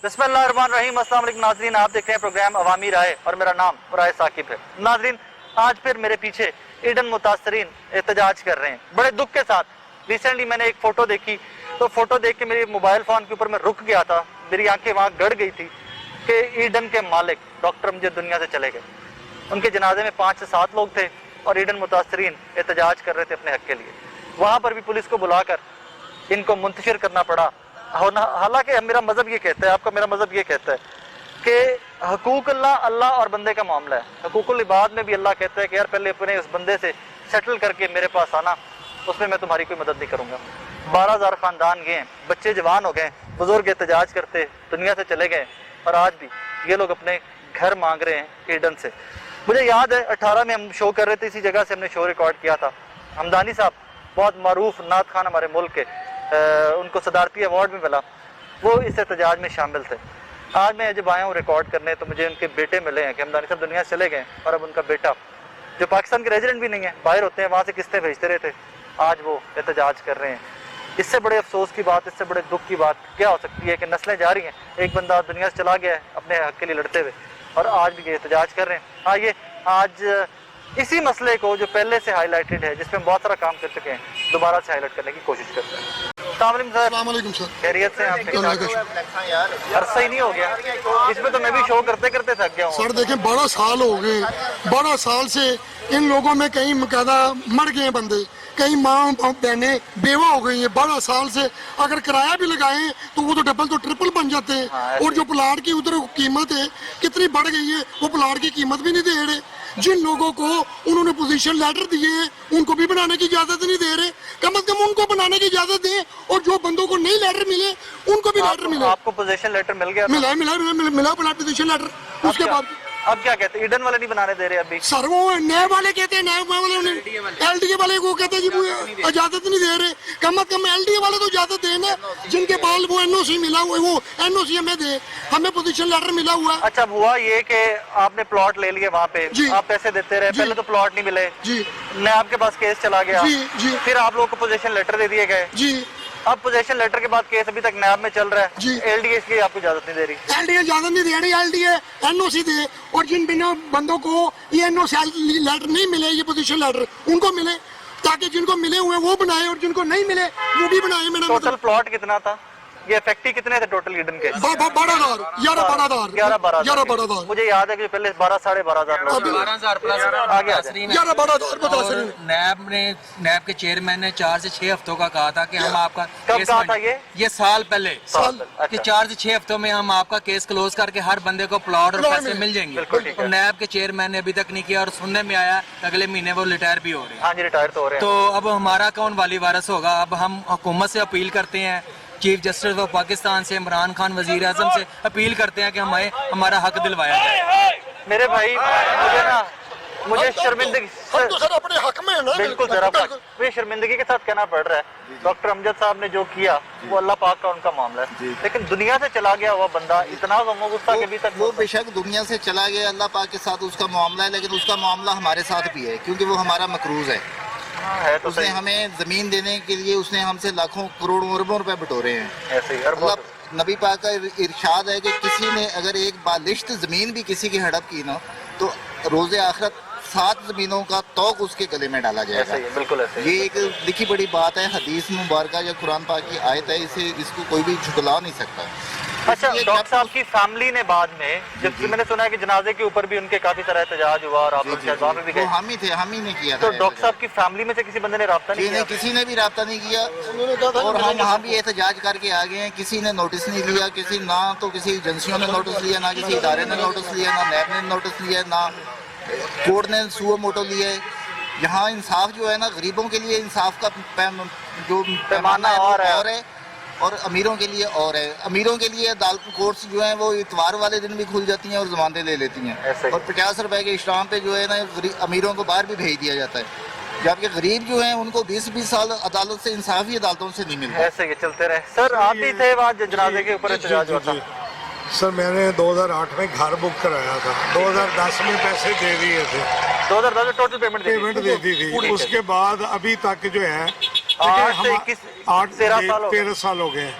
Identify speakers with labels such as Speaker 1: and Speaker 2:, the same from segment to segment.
Speaker 1: बिस्मिल्लाहिर्रहमानिर्रहीम। अस्सलाम वालेकुम नाज़रीन, आप देख रहे हैं प्रोग्राम अवामी राय और मेरा नाम राय साकिब है। नाज़रीन, आज फिर मेरे पीछे ईडन मुतासरीन एहतजाज कर रहे हैं बड़े दुख के साथ। रिसेंटली मैंने एक फ़ोटो देखी, तो फ़ोटो देख के मेरे मोबाइल फ़ोन के ऊपर मैं रुक गया था, मेरी आंखें वहाँ गड़ गई थी कि ईडन के मालिक डॉक्टर अमजद दुनिया से चले गए। उनके जनाजे में 5 से 7 लोग थे और ईडन मुतासरीन एहतजाज कर रहे थे अपने हक़ के लिए। वहाँ पर भी पुलिस को बुलाकर इनको मुंतशिर करना पड़ा। हालांकि मेरा मज़हब ये कहता है, आपका मेरा मज़हब ये कहता है कि हकूक़ अल्लाह और बंदे का मामला है। हकूक़ुल इबाद में भी अल्लाह कहता है कि यार पहले अपने उस बंदे से सेटल करके मेरे पास आना, उसमें मैं तुम्हारी कोई मदद नहीं करूँगा। 12,000 ख़ानदान गए, बच्चे जवान हो गए, बुज़ुर्ग एहतजाज करते दुनिया से चले गए और आज भी ये लोग अपने घर मांग रहे हैं ईडन से। मुझे याद है 18 में हम शो कर रहे थे, इसी जगह से हमने शो रिकॉर्ड किया था। हमदानी साहब बहुत मरूफ नात खान हमारे मुल्क के, उनको सदारती अवार्ड भी मिला, वो इस एहतजाज में शामिल थे। आज मैं जब आया हूँ रिकॉर्ड करने तो मुझे उनके बेटे मिले हैं कि हमदानी साहब दुनिया से चले गए और अब उनका बेटा जो पाकिस्तान के रेजिडेंट भी नहीं है, बाहर होते हैं, वहाँ से किस्तें भेजते रहे थे, आज वो एहतजाज कर रहे हैं। इससे बड़े अफसोस की बात, इससे बड़े दुख की बात क्या हो सकती है कि नस्लें जा रही हैं। एक बंदा दुनिया से चला गया है अपने हक़ के लिए लड़ते हुए और आज भी ये एहतजाज कर रहे हैं। आइए आज इसी मसले को जो पहले से हाईलाइटेड है, जिसमें हम बहुत सारा काम कर चुके हैं, दोबारा से हाईलाइट करने की कोशिश करते हैं। अस्सलाम वालेकुम सर, खैरियत से? आप अरसा ही नहीं हो गया इसमें, तो मैं भी शो करते करते थक गया हूँ
Speaker 2: सर। देखें 12 साल हो गए, 12 साल से इन लोगों में कहीं मुकादा मर गए बंदे, कई माँ बहनें बेवा हो गई हैं। 12 साल से अगर किराया भी लगाएं तो वो तो डबल तो ट्रिपल बन जाते हैं। और जो प्लाट की उधर कीमत है कितनी बढ़ गई है, वो प्लाट की कीमत भी नहीं दे रहे। जिन लोगों को उन्होंने पोजीशन लेटर दिए हैं उनको भी बनाने की इजाजत नहीं दे रहे। कम से कम उनको बनाने की इजाजत दें, और जो बंदों को नहीं लेटर मिले उनको भी लेटर मिले।
Speaker 1: आपको पोजीशन लेटर मिल गया?
Speaker 2: मिला पोजीशन लेटर। उसके बाद
Speaker 1: अब क्या कहते हैं, ईडन वाले नहीं बनाने दे रहे अभी?
Speaker 2: सर वो नए वाले कहते हैं, नए वाले एलडीए वाले को कहते हैं जी इजाजत नहीं दे रहे। कम से कम एलडीए वाले तो इजाजत देना, जिनके पास वो एनओसी मिला हुआ है, वो एनओसी हमें दे, हमें पोजीशन लेटर मिला हुआ है।
Speaker 1: अच्छा, हुआ ये कि आपने प्लॉट ले लिए वहाँ पे, आप पैसे देते रहे, पहले तो प्लॉट नहीं मिले जी, मैं आपके पास केस चला गया जी, फिर आप लोगों को पोजीशन लेटर दे दिए गए जी। अब पोजीशन लेटर के बाद केस अभी तक नैब में चल रहा है, एलडीए इसकी आपको इजाजत नहीं दे रही।
Speaker 2: एलडीए इजाजत नहीं दे रही, एलडीए एनओसी दे, और जिन बंदों को ये एनओसी लेटर नहीं मिले, ये पोजीशन लेटर उनको मिले, ताकि जिनको मिले हुए वो बनाए और जिनको नहीं मिले वो भी बनाए। मैंने
Speaker 1: टोटल प्लॉट कितना था, ये इफेक्टिव कितने थे टोटल ईडन के?
Speaker 2: 11,000।
Speaker 1: मुझे याद है कि पहले 12 साढ़े 12,000
Speaker 3: 12,000 प्लस
Speaker 1: आगे
Speaker 3: नैब के चेयरमैन ने 4 से 6 हफ्तों का कहा था कि हम आपका
Speaker 1: कब कहा था
Speaker 3: ये साल पहले कि 4 से 6 हफ्तों में हम आपका केस क्लोज करके हर बंदे को प्लॉट और पैसे मिल जाएंगे। और नैब के चेयरमैन ने अभी तक नहीं किया, और सुनने में आया अगले महीने वो रिटायर भी हो रहे हैं।
Speaker 1: हाँ जी, रिटायर तो हो रहे हैं।
Speaker 3: तो अब हमारा कौन वाली वारस होगा? अब हम हुकूमत से अपील करते हैं, चीफ जस्टिस ऑफ पाकिस्तान से, इमरान खान वजीर आजम से अपील करते हैं कि हमें हमारा हक दिलवाया जाए।
Speaker 1: मेरे भाई मुझे शर्मिंदगी,
Speaker 2: तो सर अपने हक में है ना,
Speaker 1: बिल्कुल जरा मुझे शर्मिंदगी के साथ कहना पड़ रहा है। डॉक्टर अमजद साहब ने जो किया वो अल्लाह पाक का उनका मामला है, लेकिन दुनिया से चला गया हुआ बंदा इतना गम गुस्सा के भी तक
Speaker 4: वो बेशक दुनिया से चला गया, अल्लाह पाक के साथ उसका मामला है, लेकिन उसका मामला हमारे साथ भी है, क्योंकि वो हमारा मकरूज है।
Speaker 1: तो
Speaker 4: उसने हमें जमीन देने के लिए उसने हमसे लाखों करोड़ों अरबों रुपए बटोरे हैं।
Speaker 1: ऐसे ही
Speaker 4: नबी पाक का इरशाद है कि किसी ने अगर एक बालिश्त जमीन भी किसी की हड़प की ना, तो रोज़े आखिरत 7 जमीनों का तौक उसके गले में डाला जाएगा।
Speaker 1: बिल्कुल ऐसे।
Speaker 4: ये एक लिखी बड़ी बात है, हदीस मुबारक या कुरान पाक की आयत है, इसको कोई भी झुटला नहीं सकता।
Speaker 1: अच्छा, डॉक्टर साहब की फैमिली ने बाद में, जब मैंने सुना है कि जनाजे के ऊपर भी उनके काफी तरह एहतजाज हुआ और आप लोग जज्बा में भी गए,
Speaker 4: हम ही थे, हम ही ने किया
Speaker 1: तो डॉक्टर साहब की फैमिली में से किसी बंदे ने राब्ता नहीं किया?
Speaker 4: किसी ने भी राब्ता नहीं किया, और हम वहाँ भी एहतजाज करके आ गए हैं। किसी ने नोटिस नहीं लिया, किसी एजेंसियों ने नोटिस लिया, ना किसी इदारे ने नोटिस लिया, ना नैब ने नोटिस लिया, ना कोर्ट ने सुओ मोटो लिया है। यहाँ इंसाफ जो है ना, गरीबों के लिए इंसाफ का जो पैमाना और है, और अमीरों के लिए और है। अमीरों के लिए अदालत कोर्ट्स जो हैं वो इतवार वाले दिन भी खुल जाती हैं और जमानतें ले लेती हैं, और 50 रुपए के इश्राम पे जो है ना अमीरों को बाहर भी भेज दिया जाता है, जबकि गरीब जो हैं उनको 20-20 साल अदालत से इंसाफी अदालतों से नहीं मिलता।
Speaker 1: ऐसे ही चलते रहे। सर आप भी थे वहाँ जनाजे के ऊपर एहतजाज हुआ था?
Speaker 5: सर मैंने 2008 में घर बुक कराया था, 2010 में पैसे दे दिए थे,
Speaker 1: 2010 में टोटल पेमेंट
Speaker 5: दे दी थी। उसके बाद अभी तक जो है
Speaker 1: 13 साल
Speaker 5: हो गए।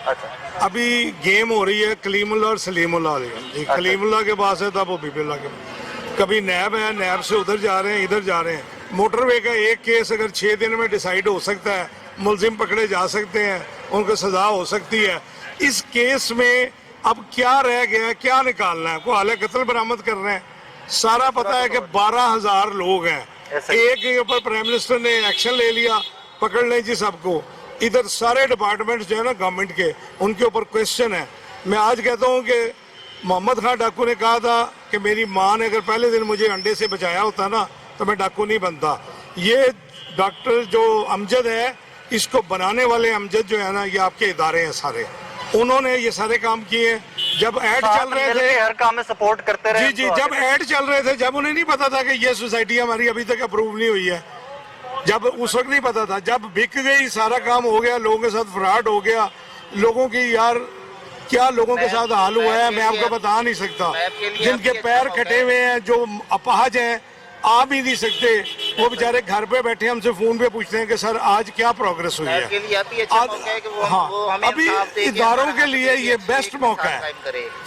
Speaker 5: अभी गेम हो रही है कलीमुल्ला और सलीमुल्ला जी, कलीमुल्ला के पास है तब वो बीबीउल्ला के पास। कभी नैब है, नैब से उधर जा रहे हैं, इधर जा रहे हैं। मोटरवे का एक केस अगर 6 दिन में डिसाइड हो सकता है, मुलजिम पकड़े जा सकते हैं, उनको सजा हो सकती है। इस केस में अब क्या रह गया है, क्या निकालना है? को हाले कत्ल बरामद कर रहे हैं। सारा पता है कि 12,000 लोग हैं, एक के ऊपर प्राइम मिनिस्टर ने एक्शन ले लिया, पकड़ लें जी सबको। इधर सारे डिपार्टमेंट जो है ना गवर्नमेंट के, उनके ऊपर क्वेश्चन है। मैं आज कहता हूँ कि मोहम्मद खान डाकू ने कहा था कि मेरी माँ ने अगर पहले दिन मुझे अंडे से बचाया होता ना तो मैं डाकू नहीं बनता। ये डॉक्टर जो अमजद है, इसको बनाने वाले अमजद जो है ना, ये आपके इदारे हैं सारे, उन्होंने ये सारे काम किए। जब ऐड चल रहे थे,
Speaker 1: हर काम में सपोर्ट करते रहे।
Speaker 5: जी, जब ऐड चल रहे थे, जब उन्हें नहीं पता था कि ये सोसाइटी हमारी अभी तक अप्रूव नहीं हुई है, जब उस वक्त नहीं पता था, जब बिक गई, सारा काम हो गया, लोगों के साथ फ्रॉड हो गया, लोगों की यार क्या लोगों के साथ हाल हुआ है मैं आपको बता नहीं सकता। जिनके पैर कटे हुए हैं, जो अपाहज हैं, आ भी नहीं सकते, वो बेचारे घर पे बैठे हमसे फोन पे पूछते हैं कि सर आज क्या प्रोग्रेस हुई है। हाँ, अभी इदारों के लिए ये बेस्ट मौका है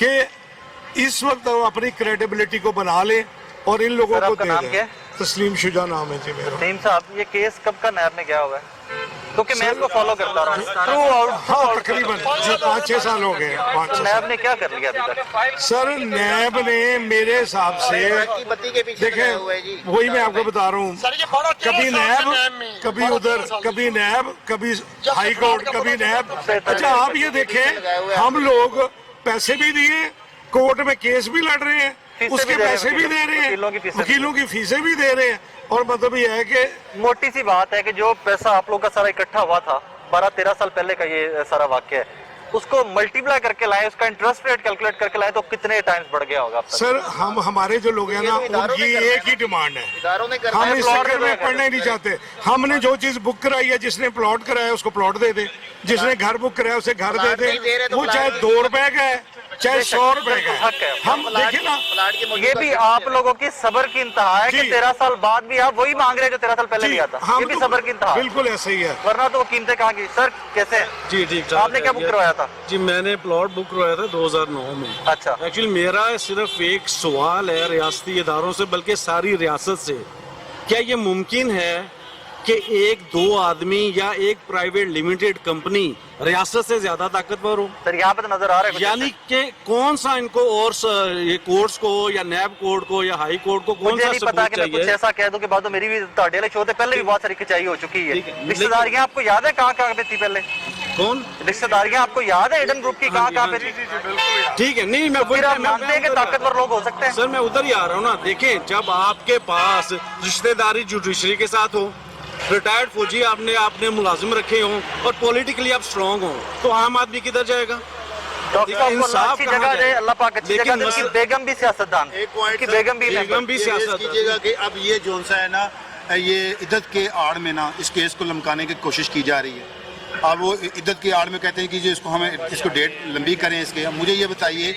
Speaker 5: कि इस वक्त वो अपनी क्रेडिबिलिटी को बना ले और इन लोगों को दे दें। तस्लीम शुजा नाम है जी मेरा।
Speaker 1: तस्लीम साहब, ये केस कब का नैब में गया हुआ है? क्योंकि मैं इसको फॉलो करता रहा हूँ।
Speaker 5: हाँ, तकरीबन 5-6 साल हो गए।
Speaker 1: तो नैब ने क्या कर लिया अभी तक?
Speaker 5: सर नैब ने मेरे हिसाब से देखें, वही मैं आपको बता रहा हूँ, कभी नैब, कभी उधर, कभी नैब, कभी हाई कोर्ट, कभी नैब। अच्छा आप ये देखें, हम लोग पैसे भी दिए, कोर्ट में केस भी लड़ रहे हैं, उसके पैसे भी दे रहे हैं, वकीलों की फीसें भी दे रहे हैं। और मतलब ये है कि
Speaker 1: मोटी सी बात है कि जो पैसा आप लोग का सारा इकट्ठा हुआ था 12-13 साल पहले का ये सारा वाक्य है, उसको मल्टीप्लाई करके लाए, उसका इंटरेस्ट रेट कैलकुलेट करके लाए तो कितने टाइम्स बढ़ गया होगा?
Speaker 5: सर हम हमारे जो लोग हैं ना, उनकी एक ही डिमांड है, हम इस चक्कर में पढ़ना नहीं चाहते। हमने जो चीज बुक कराई है, जिसने प्लॉट कराया उसको प्लॉट दे दे, जिसने घर बुक कराया उसे घर दे दे, वो चाहे 2 रुपए का है चाहे 100 रुपए का है। हम देखिए ना,
Speaker 1: ये भी आप लोगों की सब्र की इंतहा है कि 13 साल बाद भी आप वही मांग रहे हैं जो 13 साल पहले लिया था। ये भी सब्र की इंतहा।
Speaker 5: बिल्कुल ऐसे ही है,
Speaker 1: वरना तो वो कीमतें कहाँ की। सर कैसे हैं?
Speaker 6: जी ठीक।
Speaker 1: आपने क्या बुक करवाया था?
Speaker 6: जी मैंने प्लॉट बुक करवाया था 2009 में।
Speaker 1: अच्छा,
Speaker 6: एक्चुअली मेरा सिर्फ एक सवाल है रियासती इदारों से, बल्कि सारी रियासत से, क्या ये मुमकिन है कि 1-2 आदमी या एक प्राइवेट लिमिटेड कंपनी रियासत से ज्यादा ताकतवर हो?
Speaker 1: सर यहाँ पे तो नजर आ रहा है
Speaker 6: यानी कि कौन सा इनको और ये कोर्ट्स को या नैब कोर्ट को या हाई कोर्ट को कौन सा
Speaker 1: नहीं पता
Speaker 6: सबूत
Speaker 1: कि मैं कुछ
Speaker 6: चाहिए?
Speaker 1: ऐसा कह दूं कि बाद में मेरी भी ताड़े वाले शो थे, पहले भी बहुत सारी खिंचाई हो चुकी है। रिश्तेदारियां आपको याद है कहाँ कहाँ पे थी पहले?
Speaker 6: कौन
Speaker 1: रिश्तेदारियां आपको याद है ईडन ग्रुप की कहाँ कहाँ पे थी?
Speaker 6: ठीक है, नहीं मैं
Speaker 1: फिर आप मानते हैं कि ताकतवर लोग हो सकते हैं?
Speaker 6: सर मैं उधर ही आ रहा हूँ ना। देखें, जब आपके पास रिश्तेदारी जुडिशरी के साथ हो, रिटायर्ड फौजी आपने मुलाजिम रखे हों और पॉलिटिकली आप स्ट्रांग हो, तो आम आदमी किधर जाएगा?
Speaker 1: डॉक्टर साहब को अल्लाह अच्छी जगह दे, अल्लाह पाक अच्छी जगह दे।
Speaker 6: लेकिन
Speaker 1: उनकी बेगम भी सियासतदान, उनकी बेगम भी
Speaker 6: सियासत
Speaker 7: कीजिएगा कि अब ये जोन सा है ना, ये इद्दत के आड़ में ना इस केस को लमकाने की कोशिश की जा रही है। अब वो इद्दत की आड़ में कहते हैं कि जो इसको डेट लंबी करें इसके। मुझे ये बताइए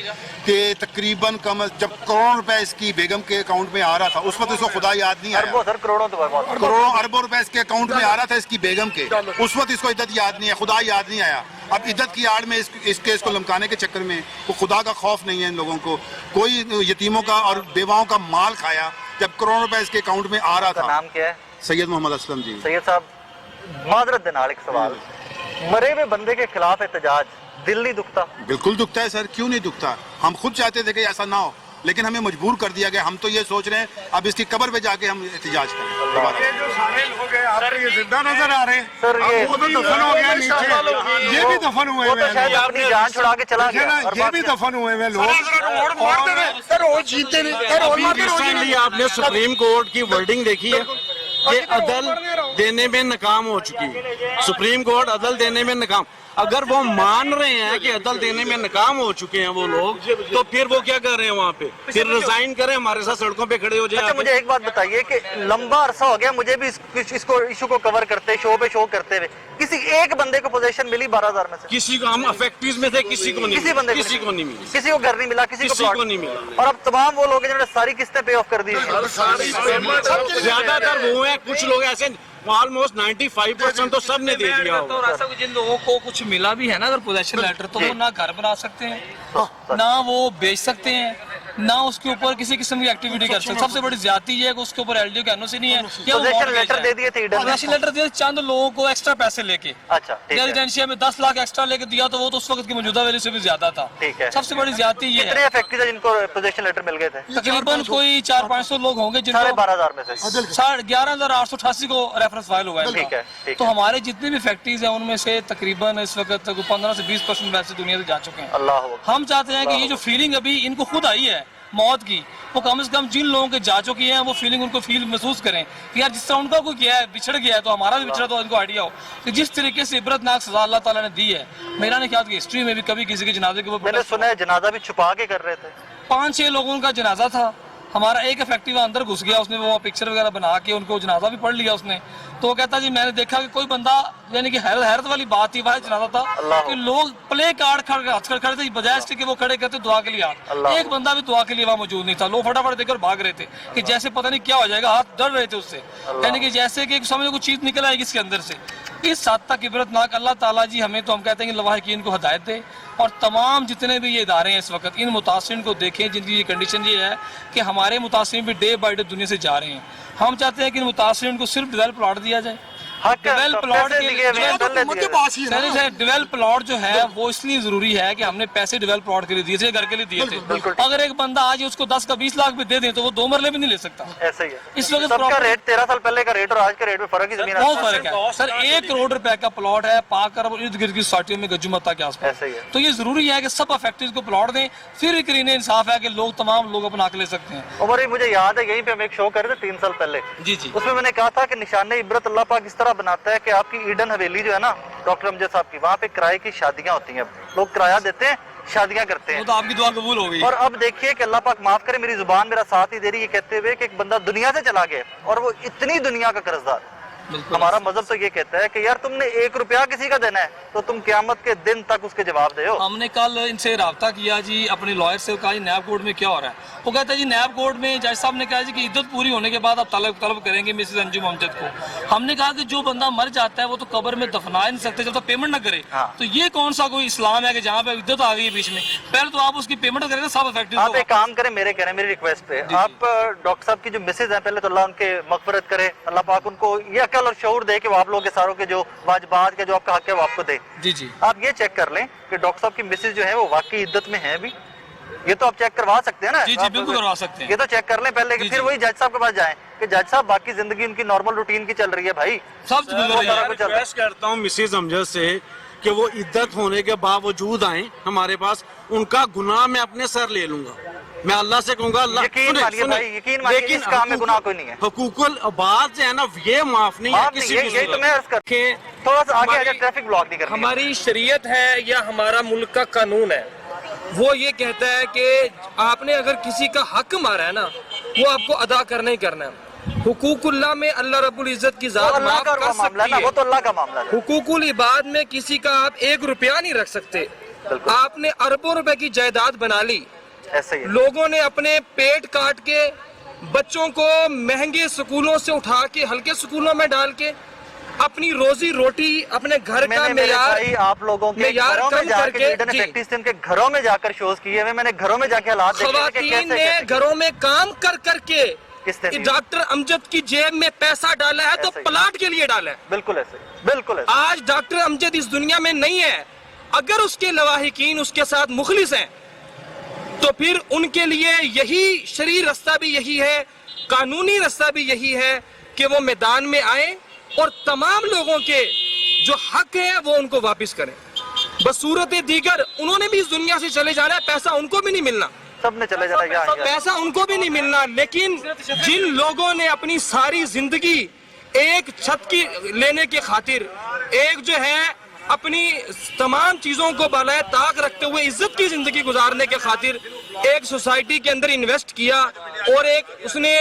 Speaker 7: कि तकरीबन जब करोड़ों रुपए इसकी बेगम के अकाउंट में आ रहा था, उस वक्त इसको खुदा याद नहीं आया।
Speaker 1: अरबों, सर करोड़ों तो बहुत।
Speaker 7: करोड़ों अरबों रुपए इसके अकाउंट में आ रहा था इसकी बेगम के, उस वक्त इसको इद्दत याद नहीं है, खुदा याद नहीं आया। अब इद्दत की आड़ में इस केस को लमकाने के चक्कर में वो खुदा का खौफ नहीं है इन लोगों को। कोई यतीमों का और बेवाओं का माल खाया जब करोड़ों रुपए इसके अकाउंट में आ रहा था।
Speaker 1: नाम क्या है?
Speaker 7: सैयद मोहम्मद असलम जी।
Speaker 1: सैयद साहब, माजरत देना एक सवाल, मरे हुए बंदे के खिलाफ एहतजाज, दिल नहीं दुखता?
Speaker 7: बिल्कुल दुखता है सर, क्यों नहीं दुखता। हम खुद चाहते थे कि ऐसा ना हो, लेकिन हमें मजबूर कर दिया गया। हम तो ये सोच रहे हैं अब इसकी कब्र पे जाके हम एहतजाज करें।
Speaker 5: ये जो सारे लोग हैं आपको ये जिंदा नजर आ रहे हैं।
Speaker 1: सर ये
Speaker 5: वो भी दफन हो गया नीचे, ये भी दफन हुए
Speaker 1: वो
Speaker 5: हुए
Speaker 1: तो शायद
Speaker 5: हैं,
Speaker 1: अपनी जान छुड़ा के चला
Speaker 5: देखिए ना,
Speaker 1: गया।
Speaker 5: ये भी दफन हुए हुए लोग।
Speaker 6: रिसेंटली आपने सुप्रीम कोर्ट की वर्डिंग देखी है कि अदल देने में नाकाम हो चुकी है। सुप्रीम कोर्ट अदल देने में नाकाम, अगर वो मान रहे हैं कि अदल देने में नाकाम हो चुके हैं वो लोग, तो फिर वो क्या कर रहे हैं वहाँ पे? फिर रिजाइन करें, हमारे साथ सड़कों पे खड़े हो जाए।
Speaker 1: अच्छा मुझे एक बात बताइए कि लंबा अरसा हो गया मुझे भी इसको इशू को कवर करते, शो पे शो करते हुए, किसी एक बंदे को पोजीशन मिली 12,000 में से?
Speaker 6: किसी को, हम अफेक्टिव में थे, किसी को नहीं,
Speaker 1: किसी बंदे
Speaker 6: किसी को नहीं मिली,
Speaker 1: किसी को घर नहीं मिला, किसी
Speaker 6: किसी
Speaker 1: को
Speaker 6: को नहीं मिला।
Speaker 1: और अब तमाम वो लोग हैं जिन्होंने सारी किस्तें पे ऑफ कर दी।
Speaker 6: ज्यादातर वो हैं, कुछ लोग ऐसे ऑलमोस्ट 95% तो सब ने दे दिया होगा।
Speaker 8: और ऐसा जिन लोगों को कुछ मिला भी है ना अगर पोजेशन लेटर, तो वो ना घर बना सकते हैं, ना वो बेच सकते हैं, ना उसके ऊपर किसी किस्म की एक्टिविटी कर सकते। सबसे बड़ी ज्यादती ये है कि उसके ऊपर एलडीओ का एनओसी नहीं है।
Speaker 1: पोजेशन लेटर दे दिए थे ईडन में।
Speaker 8: पोजेशन लेटर दिए चंद लोगों को एक्स्ट्रा पैसे लेके,
Speaker 1: अच्छा ठीक है।
Speaker 8: रेजिडेंशिया में 10 लाख एक्स्ट्रा लेके दिया, तो वो तो उस वक्त की मौजूदा वैल्यू से भी ज्यादा था।
Speaker 1: ठीक है।
Speaker 8: सबसे बड़ी ज्यादती ये
Speaker 1: कितने
Speaker 8: है,
Speaker 1: फैक्ट्री जिनको पोजेशन लेटर मिल गए थे?
Speaker 8: तकरीबन कोई 400-500 लोग होंगे जिनको
Speaker 1: 12,500 में से
Speaker 8: 11,888 को रेफरेंस फाइल हुआ है।
Speaker 1: ठीक है, ठीक
Speaker 8: तो
Speaker 1: है।
Speaker 8: हमारे जितने भी फैक्ट्रीज हैं उनमें से तकरीबन इस वक्त 15 से 20% वैसे दुनिया से जा चुके हैं।
Speaker 1: अल्लाह हू अकबर।
Speaker 8: हम चाहते हैं कि ये जो फीलिंग अभी इनको खुद आई है मौत की, वो कम से कम जिन लोगों के जा चुकी है वो फीलिंग उनको फील महसूस करें कि यार जिस तरह उनका कोई किया है, बिछड़ गया है, तो हमारा भी बिछड़ा, तो इनको आइडिया हो कि जिस तरीके से इबरतनाक सजा अल्लाह ताला ने दी है। मेरा नहीं ख्याल कि हिस्ट्री में भी कभी किसी के जनाजे के
Speaker 1: मैंने
Speaker 8: ऊपर
Speaker 1: सुना है जनाजा भी छुपा के कर रहे थे।
Speaker 8: 5-6 लोगों का जनाजा था। हमारा एक फैक्ट्री में अंदर घुस गया, उसने वो पिक्चर वगैरह बना के उनको जनाजा भी पढ़ लिया उसने। तो वो कहता जी मैंने देखा कि कोई बंदा, यानी कि हैरत वाली बात थी, वह जनाजा था कि लोग प्ले कार्ड खड़े थे, बजाय इसके कि वो खड़े करते दुआ के लिए हाथ, एक बंदा भी दुआ के लिए वहाँ मौजूद नहीं था। लोग फटाफट देखकर भाग रहे थे कि जैसे पता नहीं क्या हो जाएगा, हाथ डर रहे थे उससे, यानी कि जैसे कि समझो कुछ चीज निकल आएगी इसके अंदर से। इस हद तक इबरतनाक अल्लाह ताला जी हमें, तो हम कहते हैं कि लवाहिकीन को हदायत दे, और तमाम जितने भी ये इदारे हैं इस वक्त, इन मुतासिरीन को देखें जिनकी ये कंडीशन ये है कि हमारे मुतासिरीन भी डे बाई डे दुनिया से जा रहे हैं। हम चाहते हैं कि इन मुतासिरीन को सिर्फ डेवलप प्लॉट दिया जाए। डेवलप प्लॉट डेवलप प्लॉट जो है वो इसलिए जरूरी है कि हमने पैसे डेवलप प्लॉट के लिए दिए थे, घर के लिए दिए थे। अगर एक बंदा आज उसको 10 का 20 लाख भी दे दे तो वो 2 मरले भी नहीं ले सकता।
Speaker 1: ऐसा ही है।
Speaker 8: इस वक्त
Speaker 1: सबका रेट 13 साल पहले का रेट और आज के रेट में फर्क ही जमीन
Speaker 8: बहुत फर्क है सर। 1 करोड़ रुपए का प्लॉट है, पाक अरब इर्द गिर्द की सोसाइटियों में गज्जू मत्ता के आसपास।
Speaker 1: ऐसा ही है।
Speaker 8: तो ये जरूरी है कि सब फैक्ट्रीज को प्लॉट दें, फिर एक रीने इंसाफ है कि लोग तमाम लोग अपना के ले सकते हैं।
Speaker 1: उमर मुझे याद है यहीं पे हम एक शो कर रहे थे 3 साल पहले।
Speaker 8: जी जी।
Speaker 1: उसमें मैंने कहा था कि निशान इबरत अल्लाह पाक इस तरह बनाता है कि आपकी ईडन हवेली जो है ना डॉक्टर अमजद साहब की, वहाँ पे किराए की शादियां होती हैं, लोग किराया देते हैं, शादियां करते हैं।
Speaker 8: वो तो आपकी दुआ कबूल हो गई।
Speaker 1: और अब देखिए कि अल्लाह पाक माफ करे, मेरी जुबान मेरा साथ ही दे रही है कहते हुए कि एक बंदा दुनिया से चला गया और वो इतनी दुनिया का कर्जदार। हमारा मजहब तो ये कहता है कि यार तुमने 1 रुपया किसी का देना है तो तुम क़यामत के दिन तक उसके जवाब दे।
Speaker 8: हमने कल इनसे राब्ता किया जी अपने लॉयर से, कहा जी नैब कोर्ट में क्या हो रहा है। वो कहता है जी नैब कोर्ट में जज साहब ने कहा जी कि इद्दत पूरी होने के बाद आप तलब करेंगे मिसेस अंजुम अमजद को। हमने कहा कि जो बंदा मर जाता है वो तो कब्र में दफना नहीं सकते जब तक पेमेंट ना करे। तो ये कौन सा कोई इस्लाम है कि जहाँ पे इद्दत आ गई है बीच में, पहले तो आप उसकी पेमेंट करें सब इफेक्टिव।
Speaker 1: आप एक काम करें, मेरे कह रहे हैं, मेरी रिक्वेस्ट पे, आप डॉक्टर साहब की जो मिसेज है, पहले तो अल्लाह उनके मगफरत करे, अल्लाह पाक उनको ये अकल और शऊर दे कि आप लोगों के सारों के जो वाजबात के जो आपका हक है वो आपको दे।
Speaker 8: जी जी।
Speaker 1: आप ये चेक कर लें कि डॉक्टर साहब की मिसेज जो है वो वाकई इद्दत में है भी, ये तो आप चेक करवा सकते हैं ना।
Speaker 8: जी जी बिल्कुल करवा सकते हैं।
Speaker 1: ये तो चेक कर लें पहले कि फिर वही जज साहब के पास जाएं कि जज साहब बाकी जिंदगी उनकी नॉर्मल रूटीन की चल रही है भाई,
Speaker 8: सब
Speaker 6: रिक्वेस्ट करता हूँ मिसेज अमजद से कि वो इद्दत होने के बावजूद आए हमारे पास, उनका गुनाह मैं अपने सर ले लूंगा। मैं अल्लाह से कहूंगा अल्लाह
Speaker 1: यकीन मानिए भाई, यकीन मानिए, इस काम में गुनाह कोई नहीं है।
Speaker 6: हुकूकुल आबाद जो है ना ये माफ नहीं है किसी
Speaker 1: यही तो मैं अर्ज कर, थोड़ा सा आगे आगे ट्रैफिक ब्लॉक नहीं करनी।
Speaker 9: हमारी शरीयत है या हमारा मुल्क का कानून है, वो ये कहता है कि आपने अगर किसी का हक मारा है ना वो आपको अदा करना ही करना है। हुकूकुल्लाह में अल्लाह रब्बुल इज्जत की जात माफ कर सकती है,
Speaker 1: वो तो अल्लाह का मामला है।
Speaker 9: हुकूकुल इबाद में किसी का आप 1 रुपया नहीं रख सकते। आपने अरबों रुपए की जायदाद बना ली,
Speaker 1: ऐसे ही
Speaker 9: लोगों ने अपने पेट काट के बच्चों को महंगे स्कूलों से उठा के हल्के स्कूलों में डाल के अपनी रोजी रोटी अपने घर का मेयार
Speaker 1: आप लोगों के घरों में जाकर उनके घरों में जाकर शोज किए हुए, मैंने घरों में जाके हालात देखे।
Speaker 9: खवातीन ने घरों में काम कर करके डॉक्टर अमजद की जेब में पैसा डाला है तो प्लाट के लिए डाला है।
Speaker 1: बिल्कुल ऐसे, बिल्कुल ऐसे।
Speaker 9: आज डॉक्टर अमजद इस दुनिया में नहीं है, अगर उसके लवाहिकीन उसके साथ मुखलिस हैं तो फिर उनके लिए यही शरीर रास्ता भी यही है, कानूनी रास्ता भी यही है कि वो मैदान में आए और तमाम लोगों के जो हक है वो उनको वापस करें। बसूरत दीगर उन्होंने भी इस दुनिया से चले जाना है, पैसा उनको भी नहीं मिलना,
Speaker 1: सबने चले जाना है,
Speaker 9: पैसा उनको भी नहीं मिलना। लेकिन जिन लोगों ने अपनी सारी जिंदगी एक छत की लेने की खातिर, एक जो है अपनी तमाम चीजों को बालाए ताक रखते हुए इज्जत की जिंदगी गुजारने के खातिर एक सोसाइटी के अंदर इन्वेस्ट किया और एक उसने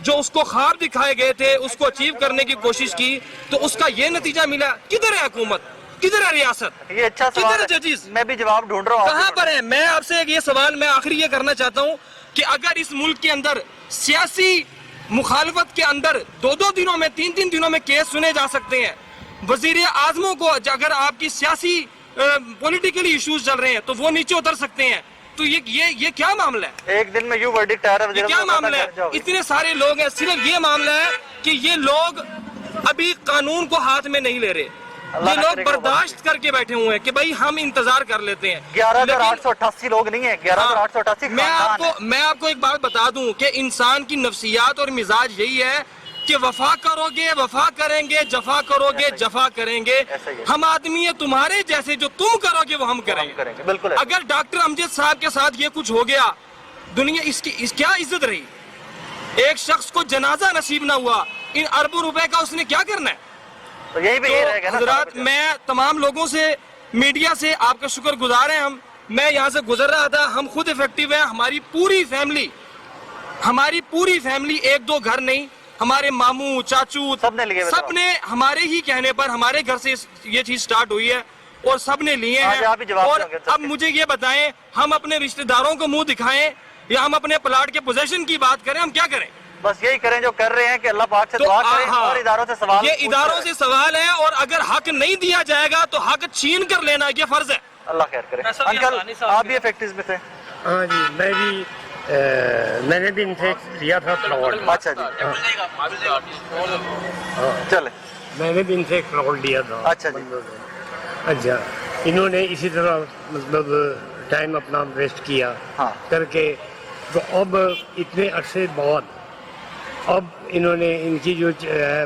Speaker 9: जो उसको ख्वाब दिखाए गए थे उसको अचीव करने की कोशिश की, तो उसका ये नतीजा मिला। किधर है हुकूमत, किधर है रियासत,
Speaker 1: ये अच्छा सवाल है,
Speaker 9: जजेस,
Speaker 1: मैं भी जवाब ढूंढ रहा हूँ
Speaker 9: कहाँ पर है। मैं आपसे एक ये सवाल मैं आखिरी ये करना चाहता हूँ कि अगर इस मुल्क के अंदर सियासी मुखालफत के अंदर 2-2 दिनों में 3-3 दिनों में केस सुने जा सकते हैं, वजीर आजमों को अगर आपकी सियासी पॉलिटिकली इश्यूज चल रहे हैं तो वो नीचे उतर सकते हैं। तो ये क्या मामला है?
Speaker 1: एक दिन में यूं वर्डिक्ट आ रहा है,
Speaker 9: ये क्या मामला है? इतने सारे लोग हैं, सिर्फ ये मामला है कि ये लोग अभी कानून को हाथ में नहीं ले रहे, ये लोग बर्दाश्त करके बैठे हुए हैं कि भाई हम इंतजार कर लेते हैं।
Speaker 1: 11,888 लोग नहीं है, 11,888
Speaker 9: मैं आपको एक बात बता दूं कि इंसान की नफ्सियात और मिजाज यही है कि वफा करोगे वफा करेंगे, जफा करोगे जफा करेंगे। हम आदमी है तुम्हारे जैसे, जो तुम करोगे वो हम करेंगे।
Speaker 1: बिल्कुल।
Speaker 9: अगर डॉक्टर अमजद साहब के साथ ये कुछ हो गया, दुनिया इस क्या इज्जत रही? एक शख्स को जनाजा नसीब ना हुआ, इन अरबों रुपए का उसने क्या करना है?
Speaker 1: तो यही भी ये रहेगा ना
Speaker 9: हजरात, मैं तमाम लोगों से, मीडिया से आपका शुक्रगुजार हैं हम। मैं यहाँ से गुजर रहा था, हम खुद इफेक्टिव हैं, हमारी पूरी फैमिली, एक दो घर नहीं, हमारे मामू चाचू सबने हमारे ही कहने पर, हमारे घर से ये चीज स्टार्ट हुई है और सबने लिए हैं। और अब मुझे ये बताएं, हम अपने रिश्तेदारों को मुंह दिखाएं या हम अपने प्लाट के पोजेशन की बात करें? हम क्या करें?
Speaker 1: बस यही करें जो कर रहे हैं कि अल्लाह पाक से दुआ करें और इदारों से सवाल।
Speaker 9: ये इदारों से सवाल है, और अगर हक नहीं दिया जाएगा तो हक छीन कर लेना ये फर्ज है।
Speaker 1: अल्लाह खैर करे। अंकल आप भी फैक्ट्रीज में थे?
Speaker 10: हाँ जी, मैंने भी इनसे लिया था प्लॉट।
Speaker 1: अच्छा जी, चले।
Speaker 10: मैंने भी इनसे प्लॉट लिया था।
Speaker 1: अच्छा जी।
Speaker 10: अच्छा, इन्होंने इसी तरह मतलब टाइम अपना वेस्ट किया करके, तो अब इतने अरसे बाद अब इन्होंने इनकी जो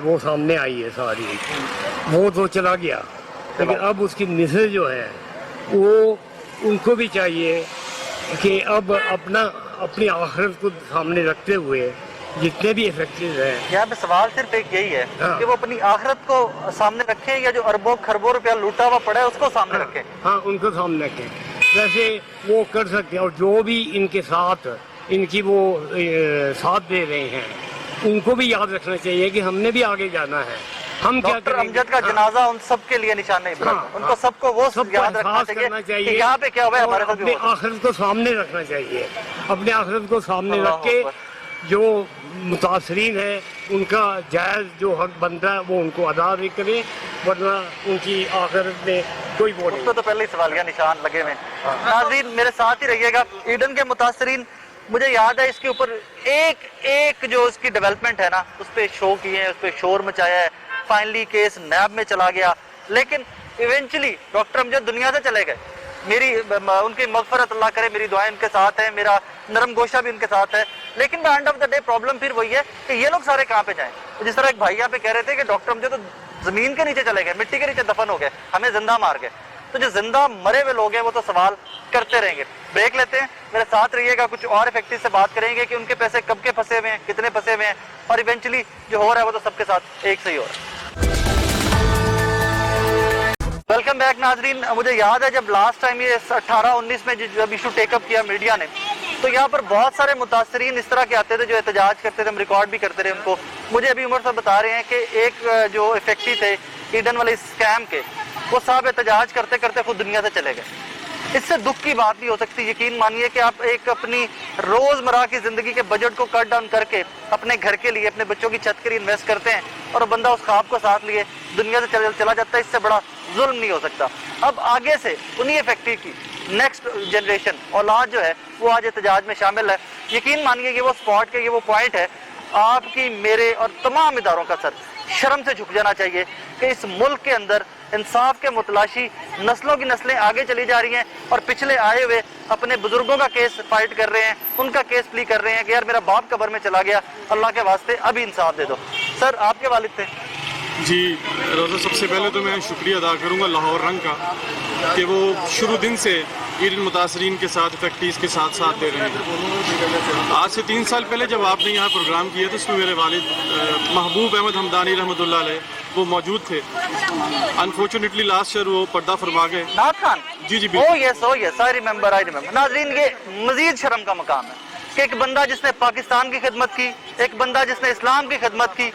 Speaker 10: वो सामने आई है सारी, वो तो चला गया, लेकिन अब उसकी मिसेज जो है वो, उनको भी चाहिए कि अब अपनी आखिरत को सामने रखते हुए जितने भी इफेक्टिव हैं।
Speaker 1: यहाँ पे सवाल सिर्फ एक यही है कि वो अपनी आखिरत को सामने रखे या जो अरबों खरबों रुपया लूटा हुआ पड़ा है उसको सामने रखे।
Speaker 10: हाँ, उनको सामने रखें, वैसे वो कर सकते हैं। और जो भी इनके साथ इनकी वो साथ दे रहे हैं, उनको भी याद रखना चाहिए कि हमने भी आगे जाना है। हम क्या
Speaker 1: डॉक्टर अमजद का जनाजा उन सब के लिए निशान नहीं बना, उनको सबको वो याद रखना चाहिए कि यहाँ पे क्या हुआ है हमारे साथ।
Speaker 10: अपने आखिरत को सामने रखना चाहिए, अपने आखिरत को सामने रख के जो मुतासरीन है उनका जायज़ जो हक बनता है वो उनको अदा भी करे, वरना उनकी आखिरत में कोई वो नहीं।
Speaker 1: तो पहले ही सवालिया निशान लगे हुए। नाज़रीन मेरे साथ ही रहिएगा। ईडन के मुतासरीन, मुझे याद है इसके ऊपर एक जो उसकी डेवलपमेंट है ना, उस पर शो किए हैं, उस पर शोर मचाया है। फाइनली केस नैब में चला गया, लेकिन इवेंचुअली डॉक्टर अमजद दुनिया से चले गए। उनकी मगफरत अल्लाह करे, मेरी दुआएं उनके साथ है, मेरा नरम गोशा भी उनके साथ है। लेकिन by end of the day problem फिर वही है कि ये लोग सारे कहाँ पे जाएं? जिस तरह एक भाई यहाँ पे कह रहे थे कि डॉक्टर अमजद तो जमीन के नीचे चले गए, मिट्टी के नीचे दफन हो गए, हमें जिंदा मार गए। तो जो जिंदा मरे हुए लोग हैं वो तो सवाल करते रहेंगे। ब्रेक लेते हैं, मेरे साथ रहिएगा, कुछ और इफेक्टिव से बात करेंगे कि उनके पैसे कब के फंसे हुए हैं, कितने फंसे हुए हैं, और इवेंचुअली जो हो रहा है वो तो सबके साथ एक सही हो रहा है। वेलकम बैक नाजरीन। मुझे याद है जब लास्ट टाइम ये 18-19 में जब इशू टेकअप किया मीडिया ने, तो यहाँ पर बहुत सारे मुतासरीन इस तरह के आते थे जो एहतजाज करते थे, हम रिकॉर्ड भी करते रहे उनको। मुझे अभी उमर साहब बता रहे हैं कि एक जो इफेक्टिव थे ईडन वाले स्कैम के, वो साहब एहतजाज करते करते खुद दुनिया से चले गए। इससे दुख की बात नहीं हो सकती। यकीन मानिए कि आप एक अपनी रोजमर्रा की जिंदगी के बजट को कट डाउन करके अपने घर के लिए, अपने बच्चों की छत के लिए इन्वेस्ट करते हैं, और बंदा उस ख्वाब को साथ लिए दुनिया से चला जाता है। इससे बड़ा जुल्म नहीं हो सकता। अब आगे से उन्हीं इफेक्टिव की नेक्स्ट जनरेशन औलाद जो है वो आज एहतजाज में शामिल है। यकीन मानिए कि वो स्पॉट के, ये वो पॉइंट है, आपकी, मेरे और तमाम इदारों का सर शर्म से झुक जाना चाहिए कि इस मुल्क के अंदर इंसाफ के मुतलाशी नस्लों की नस्लें आगे चली जा रही हैं, और पिछले आए हुए अपने बुजुर्गों का केस फाइट कर रहे हैं, उनका केस प्ली कर रहे हैं कि यार मेरा बाप कब्र में चला गया, अल्लाह के वास्ते अभी इंसाफ दे दो। सर आपके वालिद थे?
Speaker 11: जी रोज़ा, सबसे पहले तो मैं शुक्रिया अदा करूँगा लाहौर रंग का कि वो शुरू दिन से ईडन मुतासरीन के साथ, इफेक्टिव के साथ साथ दे रहे हैं। आज से 3 साल पहले जब आपने यहाँ प्रोग्राम किया तो उसमें मेरे वालिद महबूब अहमद हमदानी रहमतुल्लाह अलैह वो मौजूद थे। अनफॉर्चुनेटली लास्ट ईयर वो पर्दा फरमा गए।
Speaker 1: नाथ खान
Speaker 11: जी जी
Speaker 1: ओह यस आई रिमेंबर। नाज़रीन ये मजीद शर्म का मकाम है कि एक बंदा जिसने पाकिस्तान की खिदमत की, एक बंदा जिसने इस्लाम की खिदमत की,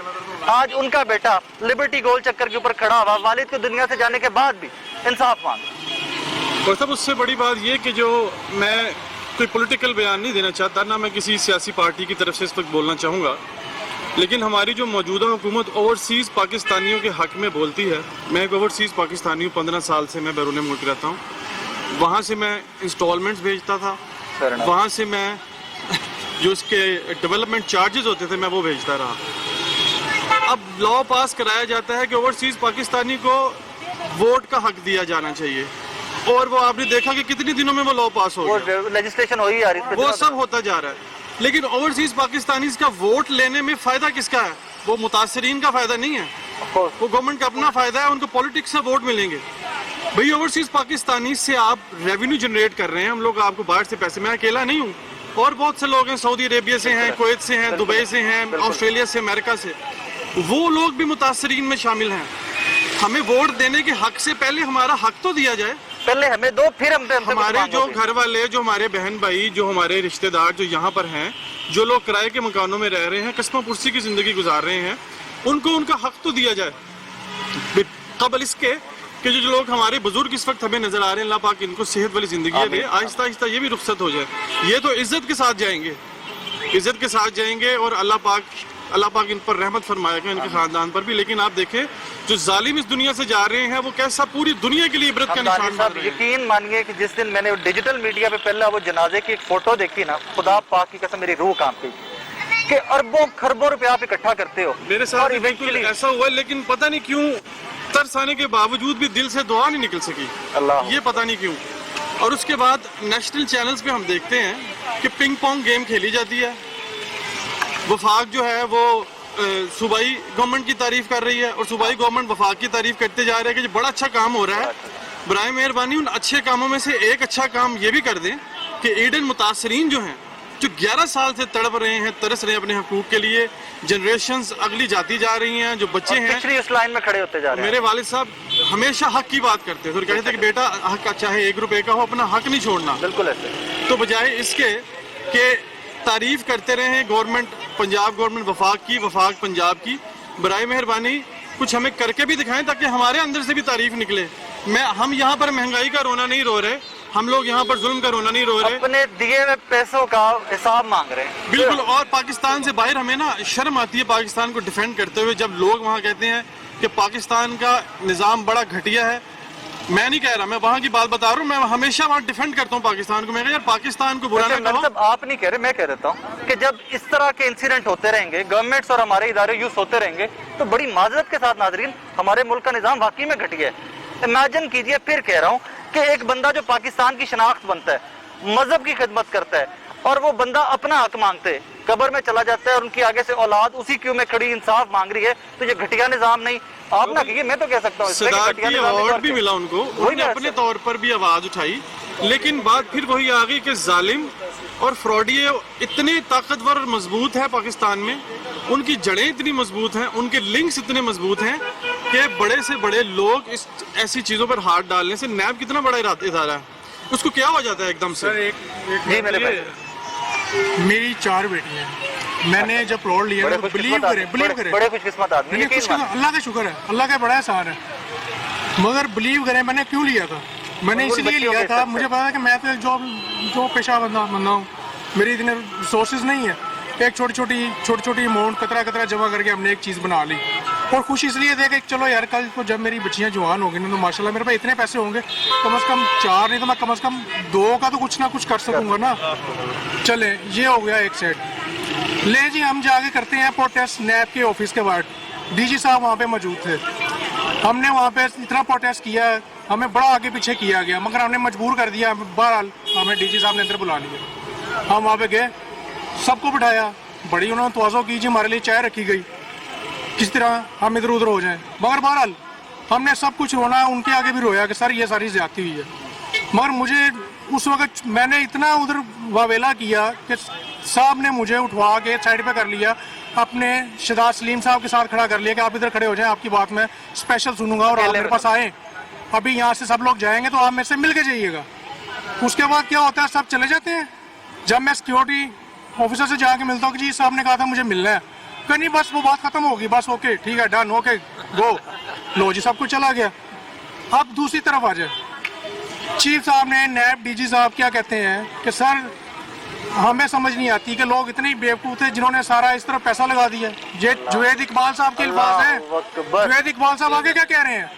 Speaker 1: आज उनका बेटा लिबर्टी गोल चक्कर के ऊपर खड़ा हुआ, वालिद को दुनिया से जाने के बाद भी इंसाफ मांग।
Speaker 11: और सब उससे बड़ी बात ये कि जो मैं कोई पॉलिटिकल बयान नहीं देना चाहता, ना मैं किसी सियासी पार्टी की तरफ से इस वक्त बोलना चाहूँगा, لیکن ہماری جو موجودہ حکومت اوورسیز پاکستانیوں کے حق میں بولتی ہے. میں ایک اوورسیز پاکستانی ہوں, 15 سال سے میں بیرون ملک رہتا ہوں. وہاں سے میں انسٹالمنٹس بھیجتا تھا, وہاں سے میں جو اس کے ڈیولپمنٹ چارجز ہوتے تھے میں وہ بھیجتا رہا. اب لا پاس کرایا جاتا ہے کہ اوورسیز پاکستانی کو ووٹ کا حق دیا جانا چاہیے, اور وہ آپ نے دیکھا کہ کتنے دنوں میں وہ لا پاس ہو گیا,
Speaker 1: لیجسلیشن ہو ہی آ رہی ہے,
Speaker 11: وہ سب ہوتا جا رہا ہے. لیکن اوورسیز پاکستانیز کا ووٹ لینے میں فائدہ کس کا ہے؟ وہ متاثرین کا فائدہ نہیں ہے, وہ گورنمنٹ کا اپنا فائدہ ہے, ان کو پولیٹکس سے ووٹ ملیں گے. بھئی اوورسیز پاکستانی سے آپ ریونیو جنریٹ کر رہے ہیں, ہم لوگ آپ کو باہر سے پیسے, میں اکیلا نہیں ہوں, اور بہت سے لوگ ہیں, سعودی عربیہ سے ہیں, کویت سے ہیں, دبئی سے ہیں, آسٹریلیا سے, امریکہ سے, وہ لوگ بھی متاثرین میں شامل ہیں. ہمیں ووٹ دینے کے حق سے پہلے ہمارا حق تو دیا جائے,
Speaker 1: پہلے ہمیں دو پھر ہم
Speaker 11: ہمارے جو گھر والے, جو ہمارے بہن بھائی, جو ہمارے رشتہ دار جو یہاں پر ہیں, جو لوگ کرائے کے مکانوں میں رہ رہے ہیں, قسمہ پرسی کی زندگی گزار رہے ہیں, ان کو ان کا حق تو دیا جائے. قبل اس کے کہ جو لوگ ہمارے بزرگ اس وقت ہمیں نظر آ رہے ہیں, اللہ پاک ان کو صحت والی زندگی دے, آہستہ آہستہ یہ بھی رخصت ہو جائے. یہ تو عزت کے ساتھ جائیں گے, عزت کے ساتھ جائیں گے, اور اللہ پاک ان پر رحمت فرمائے گا, ان کے خاندان پر بھی. لیکن آپ دیکھیں جو ظالم اس دنیا سے جا رہے ہیں وہ کیسا پوری دنیا کے لیے عبرت کا نشان بن رہے ہیں.
Speaker 1: یقین مانیے کہ جس دن میں نے ڈیجیٹل میڈیا پہ پہلا وہ جنازے کی ایک فوٹو دیکھی نا, خدا پاک کی قسم میری روح کانپ گئی کہ اربوں خربوں روپے آپ اکٹھا کرتے ہو.
Speaker 11: میرے ساتھ بالکل ایسا ہوا, لیکن پتہ نہیں کیوں ترس آنے کے باوجود بھی دل سے دعا نہیں نکل سکی, یہ پتہ نہیں کیوں. اور اس کے بعد نیشنل چینلز پہ ہم دیکھتے ہیں کہ پنگ پونگ گیم کھیلی جاتی ہے, وفاق جو ہے وہ صوبائی گورنمنٹ کی تعریف کر رہی ہے, اور صوبائی گورنمنٹ وفاق کی تعریف کرتے جا رہے ہیں کہ یہ بڑا اچھا کام ہو رہا ہے. برائے مہربانی ان اچھے کاموں میں سے ایک اچھا کام یہ بھی کر دیں کہ ایڈن متاثرین جو ہیں, جو 11 سال سے تڑپ رہے ہیں, ترس رہے ہیں اپنے حقوق کے لیے, جنریشنز اگلی جاتی جا رہی ہیں, جو بچے ہیں
Speaker 1: پچھلی اس لائن میں کھڑے ہوتے جا رہے ہیں.
Speaker 11: میرے والد صاحب ہمیشہ حق کی بات کرتے ہیں, پھر کہتے ہیں کہ بیٹا حق چاہے 1 روپے کا ہو, اپنا حق نہیں چھوڑنا.
Speaker 1: بالکل ایسے.
Speaker 11: تو بجائے اس کے کہ تعریف کرتے رہے گورنمنٹ, پنجاب گورنمنٹ وفاق کی, وفاق پنجاب کی, برائے مہربانی کچھ ہمیں کر کے بھی دکھائیں تاکہ ہمارے اندر سے بھی تعریف نکلے. ہم یہاں پر مہنگائی کا رونا نہیں رو رہے, ہم لوگ یہاں پر ظلم کا رونا نہیں رو رہے,
Speaker 1: اپنے دیے ہوئے پیسوں کا حساب مانگ رہے ہیں.
Speaker 11: بالکل. اور پاکستان سے باہر ہمیں نا شرم آتی ہے پاکستان کو ڈیفینڈ کرتے ہوئے, جب لوگ وہاں کہتے ہیں کہ پاکستان کا نظام بڑا گھٹیا ہے. میں نہیں کہہ رہا, میں وہاں کی بات بتا رہا ہوں, میں ہمیشہ وہاں ڈیفینڈ کرتا ہوں پاکستان کو. میں کہا یار پاکستان کو برا نہ کہو.
Speaker 1: آپ نہیں کہہ رہے, میں کہہ رہتا ہوں کہ جب اس طرح کے انسیڈنٹ ہوتے رہیں گے, گورنمنٹس اور ہمارے ادارے یوز ہوتے رہیں گے, تو بڑی معذرت کے ساتھ ناظرین, ہمارے ملک کا نظام واقعی میں گھٹیا ہے. امیجن کیجئے, پھر کہہ رہا ہوں کہ ایک بندہ جو پاکستان کی شناخت بنتا ہے, مذہب کی خدمت کرتا ہے, اور وہ بندہ اپنا حق مانگتے قبر میں چلا جاتا ہے, اور ان کی آگے سے اولاد اسی کیوں میں کھڑی انصاف مانگ رہی ہے, تو یہ گھٹیا نظام نہیں. آپ نہ کہیے, میں تو کہہ سکتا ہوں
Speaker 11: صدارت کی ایوارڈ بھی ملا ان کو, انہوں نے اپنے طور پر بھی آواز اٹھائی. لیکن بات پھر وہی آ گئی کہ ظالم اور فراڈی اتنے طاقتور اور مضبوط ہے پاکستان میں, ان کی جڑیں اتنی مضبوط ہیں, ان کے لنکس اتنے مضبوط ہیں کہ بڑے سے بڑے لوگ اس ایسی چیزوں پر ہاتھ ڈالنے سے, نیب کتنا بڑا ادارہ ہے, اس کو کیا ہو جاتا ہے ایک دم سے.
Speaker 12: میری 4 بیٹی ہیں, میں نے جب پلاٹ لیا بلیو کریں
Speaker 1: بڑے خوش قسمت آدمی,
Speaker 12: اللہ کا شکر ہے, اللہ کا بڑا احسان ہے, مگر بلیو کریں میں نے کیوں لیا تھا, میں نے اس لیے لیا تھا, مجھے پتا کہ میں تو جو پیشہ بندہ ہوں, میری اتنے ریسورسز نہیں ہے, ایک چھوٹی چھوٹی اماؤنٹ قطرہ جمع کر کے ہم نے ایک چیز بنا لی. اور خوشی اس لیے تھے کہ چلو یار کل کو جب میری بچیاں جوان ہو گئی نا, تو ماشاء اللہ میرے پاس اتنے پیسے ہوں گے, کم از کم 4 نہیں تو میں کم از کم 2 کا تو کچھ نہ کچھ کر سکوں گا نا. چلیں یہ ہو گیا ایک سیٹ. لے جی ہم جا کے کرتے ہیں پروٹیسٹ نیب کے آفس کے بعد, ڈی جی صاحب وہاں پہ موجود تھے, ہم نے وہاں پہ اتنا پروٹیسٹ کیا, ہمیں بڑا آگے پیچھے کیا گیا, مگر ہم نے مجبور کر دیا. بہرحال ہمیں ڈی جی صاحب نے اندر بلا لیا, ہم وہاں پہ گئے, سب کو بٹھایا, بڑی انہوں نے توازو کی جی, ہمارے لیے چائے رکھی گئی, کس طرح ہم ادھر ادھر ہو جائیں. مگر بہرحال ہم نے سب کچھ رونا, ان کے آگے بھی رویا کہ سر یہ ساری زیادتی ہوئی ہے. مگر مجھے اس وقت میں نے اتنا ادھر واویلا کیا کہ صاحب نے مجھے اٹھوا کے سائڈ پہ کر لیا, اپنے شہزاد سلیم صاحب کے ساتھ کھڑا کر لیا کہ آپ ادھر کھڑے ہو جائیں, آپ کی بات میں اسپیشل سنوں گا, اور آپ میرے پاس آئیں, ابھی یہاں سے سب لوگ جائیں گے تو آپ میرے سے مل کے جائیے گا. اس کے بعد کیا ہوتا ہے, سب چلے جاتے ہیں. جب میں سیکیورٹی آفیسر سے جا کے ملتا ہوں کہ جی صاحب نے کہا تھا مجھے ملنا ہے, کہ نہیں بس وہ بات ختم ہوگی, بس اوکے ٹھیک ہے ڈن, اوکے گو, لو جی سب کچھ چلا گیا. اب دوسری طرف آ جائے, چیف صاحب نے نیب ڈی جی صاحب کیا کہتے ہیں کہ سر हमें समझ नहीं आती कि लोग इतने बेवकूफ़ थे जिन्होंने सारा इस तरफ पैसा लगा दिया। ये जुवैद इकबाल साहब के अल्फाज हैं। जुवैद इकबाल साहब आगे क्या कह रहे हैं?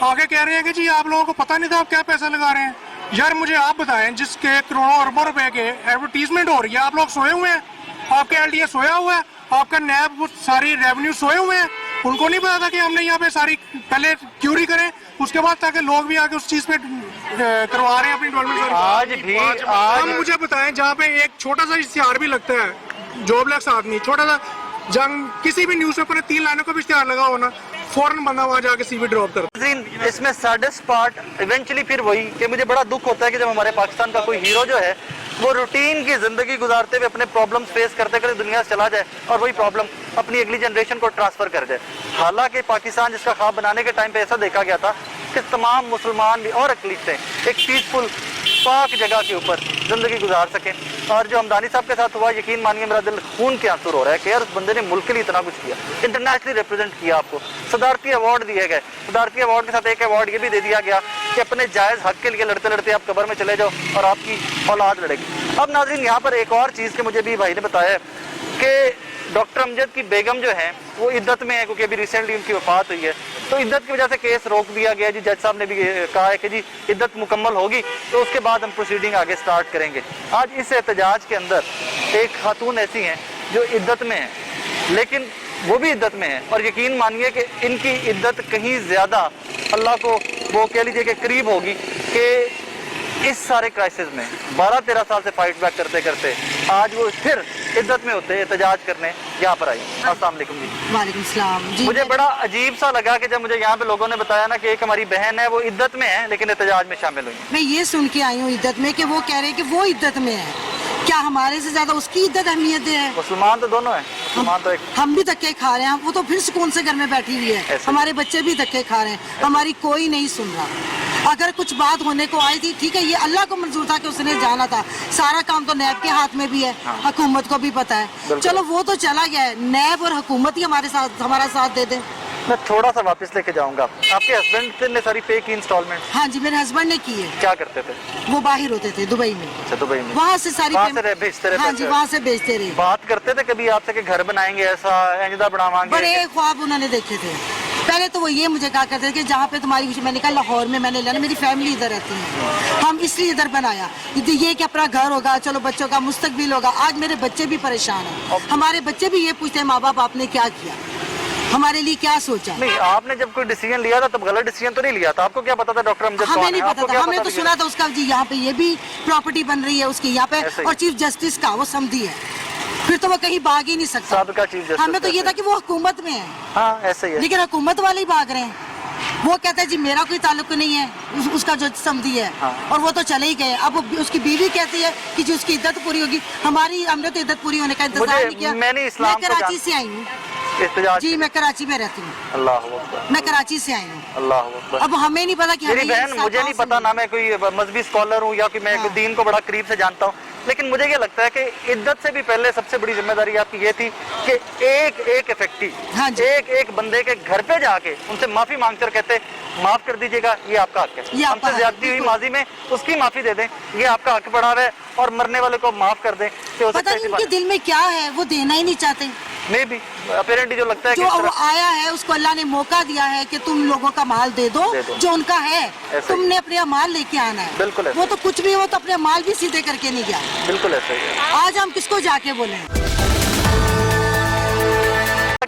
Speaker 12: आगे कह रहे हैं कि जी आप लोगों को पता नहीं था आप क्या पैसा लगा रहे हैं। यार मुझे आप बताएं, जिसके करोड़ों अरबों रुपए के एडवर्टीजमेंट हो रही है, आप लोग सोए हुए हैं? आपके एलडीए सोया हुआ है? आपका नैब वो सारी रेवेन्यू सोए हुए हैं? उनको नहीं पता था कि हमने यहाँ पे सारी पहले क्यूरी करें, उसके बाद ताकि लोग भी आके उस चीज पे करवा रहे हैं अपनी डेवलपमेंट। आज मुझे बताएं, जहाँ पे एक छोटा सा इश्तिहार भी लगता है, जॉबलेस आदमी, छोटा सा जंग, किसी भी न्यूज़पेपर में 3 लाइनों का भी इश्तिहार लगा हो ना, फौरन बंदा वहाँ जाके सीवी ड्रॉप करता
Speaker 1: है। इसमें सैडेस्ट पार्ट इवेंचुअली फिर वही कि मुझे बड़ा दुख होता है कि जब हमारे पाकिस्तान का कोई हीरो जो है वो रूटीन की जिंदगी गुजारते हुए अपने प्रॉब्लम्स फेस करते करते दुनिया से चला जाए और वही प्रॉब्लम अपनी अगली जनरेशन को ट्रांसफर कर जाए। हालांकि पाकिस्तान जिसका ख्वाब बनाने के टाइम पे ऐसा देखा गया था कि तमाम मुसलमान भी और अक़लीतें एक पीसफुल पाक जगह के ऊपर ज़िंदगी गुजार सकें। और जो हमदानी साहब के साथ हुआ, यकीन मानिए मेरा दिल खून के आंसू रो रहा है कि यार उस बंदे ने मुल्क के लिए इतना कुछ किया, इंटरनेशनली रिप्रेजेंट किया, आपको सदारती अवार्ड दिए गए। सदारती अवार्ड के साथ एक अवार्ड ये भी दे दिया गया कि अपने जायज़ हक के लिए लड़ते लड़ते आप कब्र में चले जाओ और आपकी औलाद लड़ेगी। अब नाज़रीन यहाँ पर एक और चीज़ के मुझे भी भाई ने बताया कि डॉक्टर अमजद की बेगम जो है वो इद्दत में है, क्योंकि अभी रिसेंटली उनकी वफात हुई है, तो इद्दत की वजह से केस रोक दिया गया। जी जज साहब ने भी कहा है कि जी इद्दत मुकम्मल होगी तो उसके बाद हम प्रोसीडिंग आगे स्टार्ट करेंगे। आज इस एहतजाज के अंदर एक खातून ऐसी हैं जो इद्दत में है, लेकिन वो भी इद्दत में है और यकीन मानिए कि इनकी इद्दत कहीं ज़्यादा अल्लाह को वो कह लीजिए कि करीब होगी कि इस सारे क्राइसिस में 12-13 साल से फाइट बैक करते करते आज वो फिर इद्दत में होते एहतजाज करने यहाँ पर आई। अस्सलाम वालेकुम जी।
Speaker 13: वालेकुम सलाम जी।
Speaker 1: मुझे बड़ा अजीब सा लगा कि जब मुझे यहाँ पे लोगों ने बताया ना कि एक हमारी बहन है वो इद्दत में है लेकिन एहतजाज में शामिल हुई।
Speaker 13: मैं ये सुन के आई हूँ इद्दत में कि वो कह रहे हैं कि वो इद्दत में है। क्या हमारे से ज्यादा उसकी इद्दत अहमियत है?
Speaker 1: मुसलमान तो दोनों है, मुसलमान तो एक
Speaker 13: हम भी धक्के खा रहे हैं, वो तो फिर सुकून से घर में बैठी हुई है, हमारे बच्चे भी धक्के खा रहे हैं, हमारी कोई नहीं सुन रहा। अगर कुछ बात होने को आई थी ठीक है, ये अल्लाह को मंजूर था कि उसने जाना था, सारा काम तो नैब के हाथ में भी है, हुकूमत को भी पता है, चलो वो तो चला गया है, नैब और हुकूमत ही हमारे साथ हमारा साथ दे दे।
Speaker 1: मैं थोड़ा सा वापस लेके जाऊंगा। आपके हस्बैंड ने सारी पे की इंस्टॉलमेंट?
Speaker 13: हाँ जी मेरे हस्बैंड ने की है।
Speaker 1: क्या करते थे
Speaker 13: वो? बाहर होते थे दुबई में।
Speaker 1: अच्छा दुबई में,
Speaker 13: वहाँ से सारी
Speaker 1: भेजते रहे?
Speaker 13: हाँ जी वहाँ से भेजते रहे।
Speaker 1: बात करते थे कभी आपसे कि घर बनाएंगे ऐसा इंजदा बनावांगे?
Speaker 13: बड़े ख्वाब उन्होंने देखे थे। पहले तो वो ये मुझे कहा करते थे कि जहाँ पे तुम्हारी, मैंने कहा लाहौर में मैंने लेना, मेरी फैमिली इधर रहती है, हम इसलिए इधर बनाया ये कि अपना घर होगा, चलो बच्चों का मुस्तकबिल होगा। आज मेरे बच्चे भी परेशान हैं, हमारे बच्चे भी ये पूछते हैं माँ बाप आपने क्या किया, हमारे लिए क्या सोचा?
Speaker 1: नहीं आपने जब कोई डिसीजन लिया था तब गलत डिसीजन तो नहीं लिया था? आपको क्या पता था डॉक्टर अमजद?
Speaker 13: हमें नहीं पता था, हमने तो सुना था उसका जी यहाँ पे ये भी प्रॉपर्टी बन रही है उसकी यहाँ पे, और चीफ जस्टिस का वो समझी है, फिर तो वो कहीं भाग ही नहीं सकता। हमें तो ये था कि वो हुकूमत में है।
Speaker 1: हाँ ऐसे ही है, लेकिन
Speaker 13: हुकूमत वाले ही भाग रहे हैं। वो कहता है जी मेरा कोई ताल्लुक नहीं है, उसका जो समझी है। और वो तो चले ही गए। अब उसकी बीवी कहती है कि जी उसकी इद्दत पूरी होगी, हमारी हमने तो इद्दत पूरी होने का इंतजार नहीं किया। मैं कराची से आई हूँ जी, मैं कराची में रहती हूँ।
Speaker 1: अल्लाह अकबर।
Speaker 13: मैं कराची से आई हूँ।
Speaker 1: अल्लाह अकबर।
Speaker 13: अब हमें नहीं पता कि
Speaker 1: मेरी बहन, मुझे नहीं पता ना मैं कोई मजहबी स्कॉलर हूँ या कि मैं दीन को बड़ा करीब से जानता हूँ, लेकिन मुझे ये लगता है कि इद्दत से भी पहले सबसे बड़ी जिम्मेदारी आपकी ये थी कि एक एक इफेक्टिव एक एक बंदे के घर पे जाके उनसे माफी मांग कर कहते माफ कर दीजिएगा, ये आपका हक है, हमसे ज्यादती हुई माजी में, उसकी माफी दे दें, ये आपका हक बढ़ा है, और मरने वाले को माफ कर दें।
Speaker 13: पता नहीं उनके दिल में क्या है, वो देना ही नहीं चाहते।
Speaker 1: मे भी अपेरेंटली जो लगता है
Speaker 13: जो वो आया है उसको अल्लाह ने मौका दिया है कि तुम लोगों का माल दे दो जो उनका है, तुमने अपने माल लेके आना है।
Speaker 1: बिल्कुल
Speaker 13: वो तो कुछ भी, वो तो अपने माल भी सीधे करके नहीं गया।
Speaker 1: बिल्कुल ऐसे ही।
Speaker 13: आज हम किसको जाके बोले?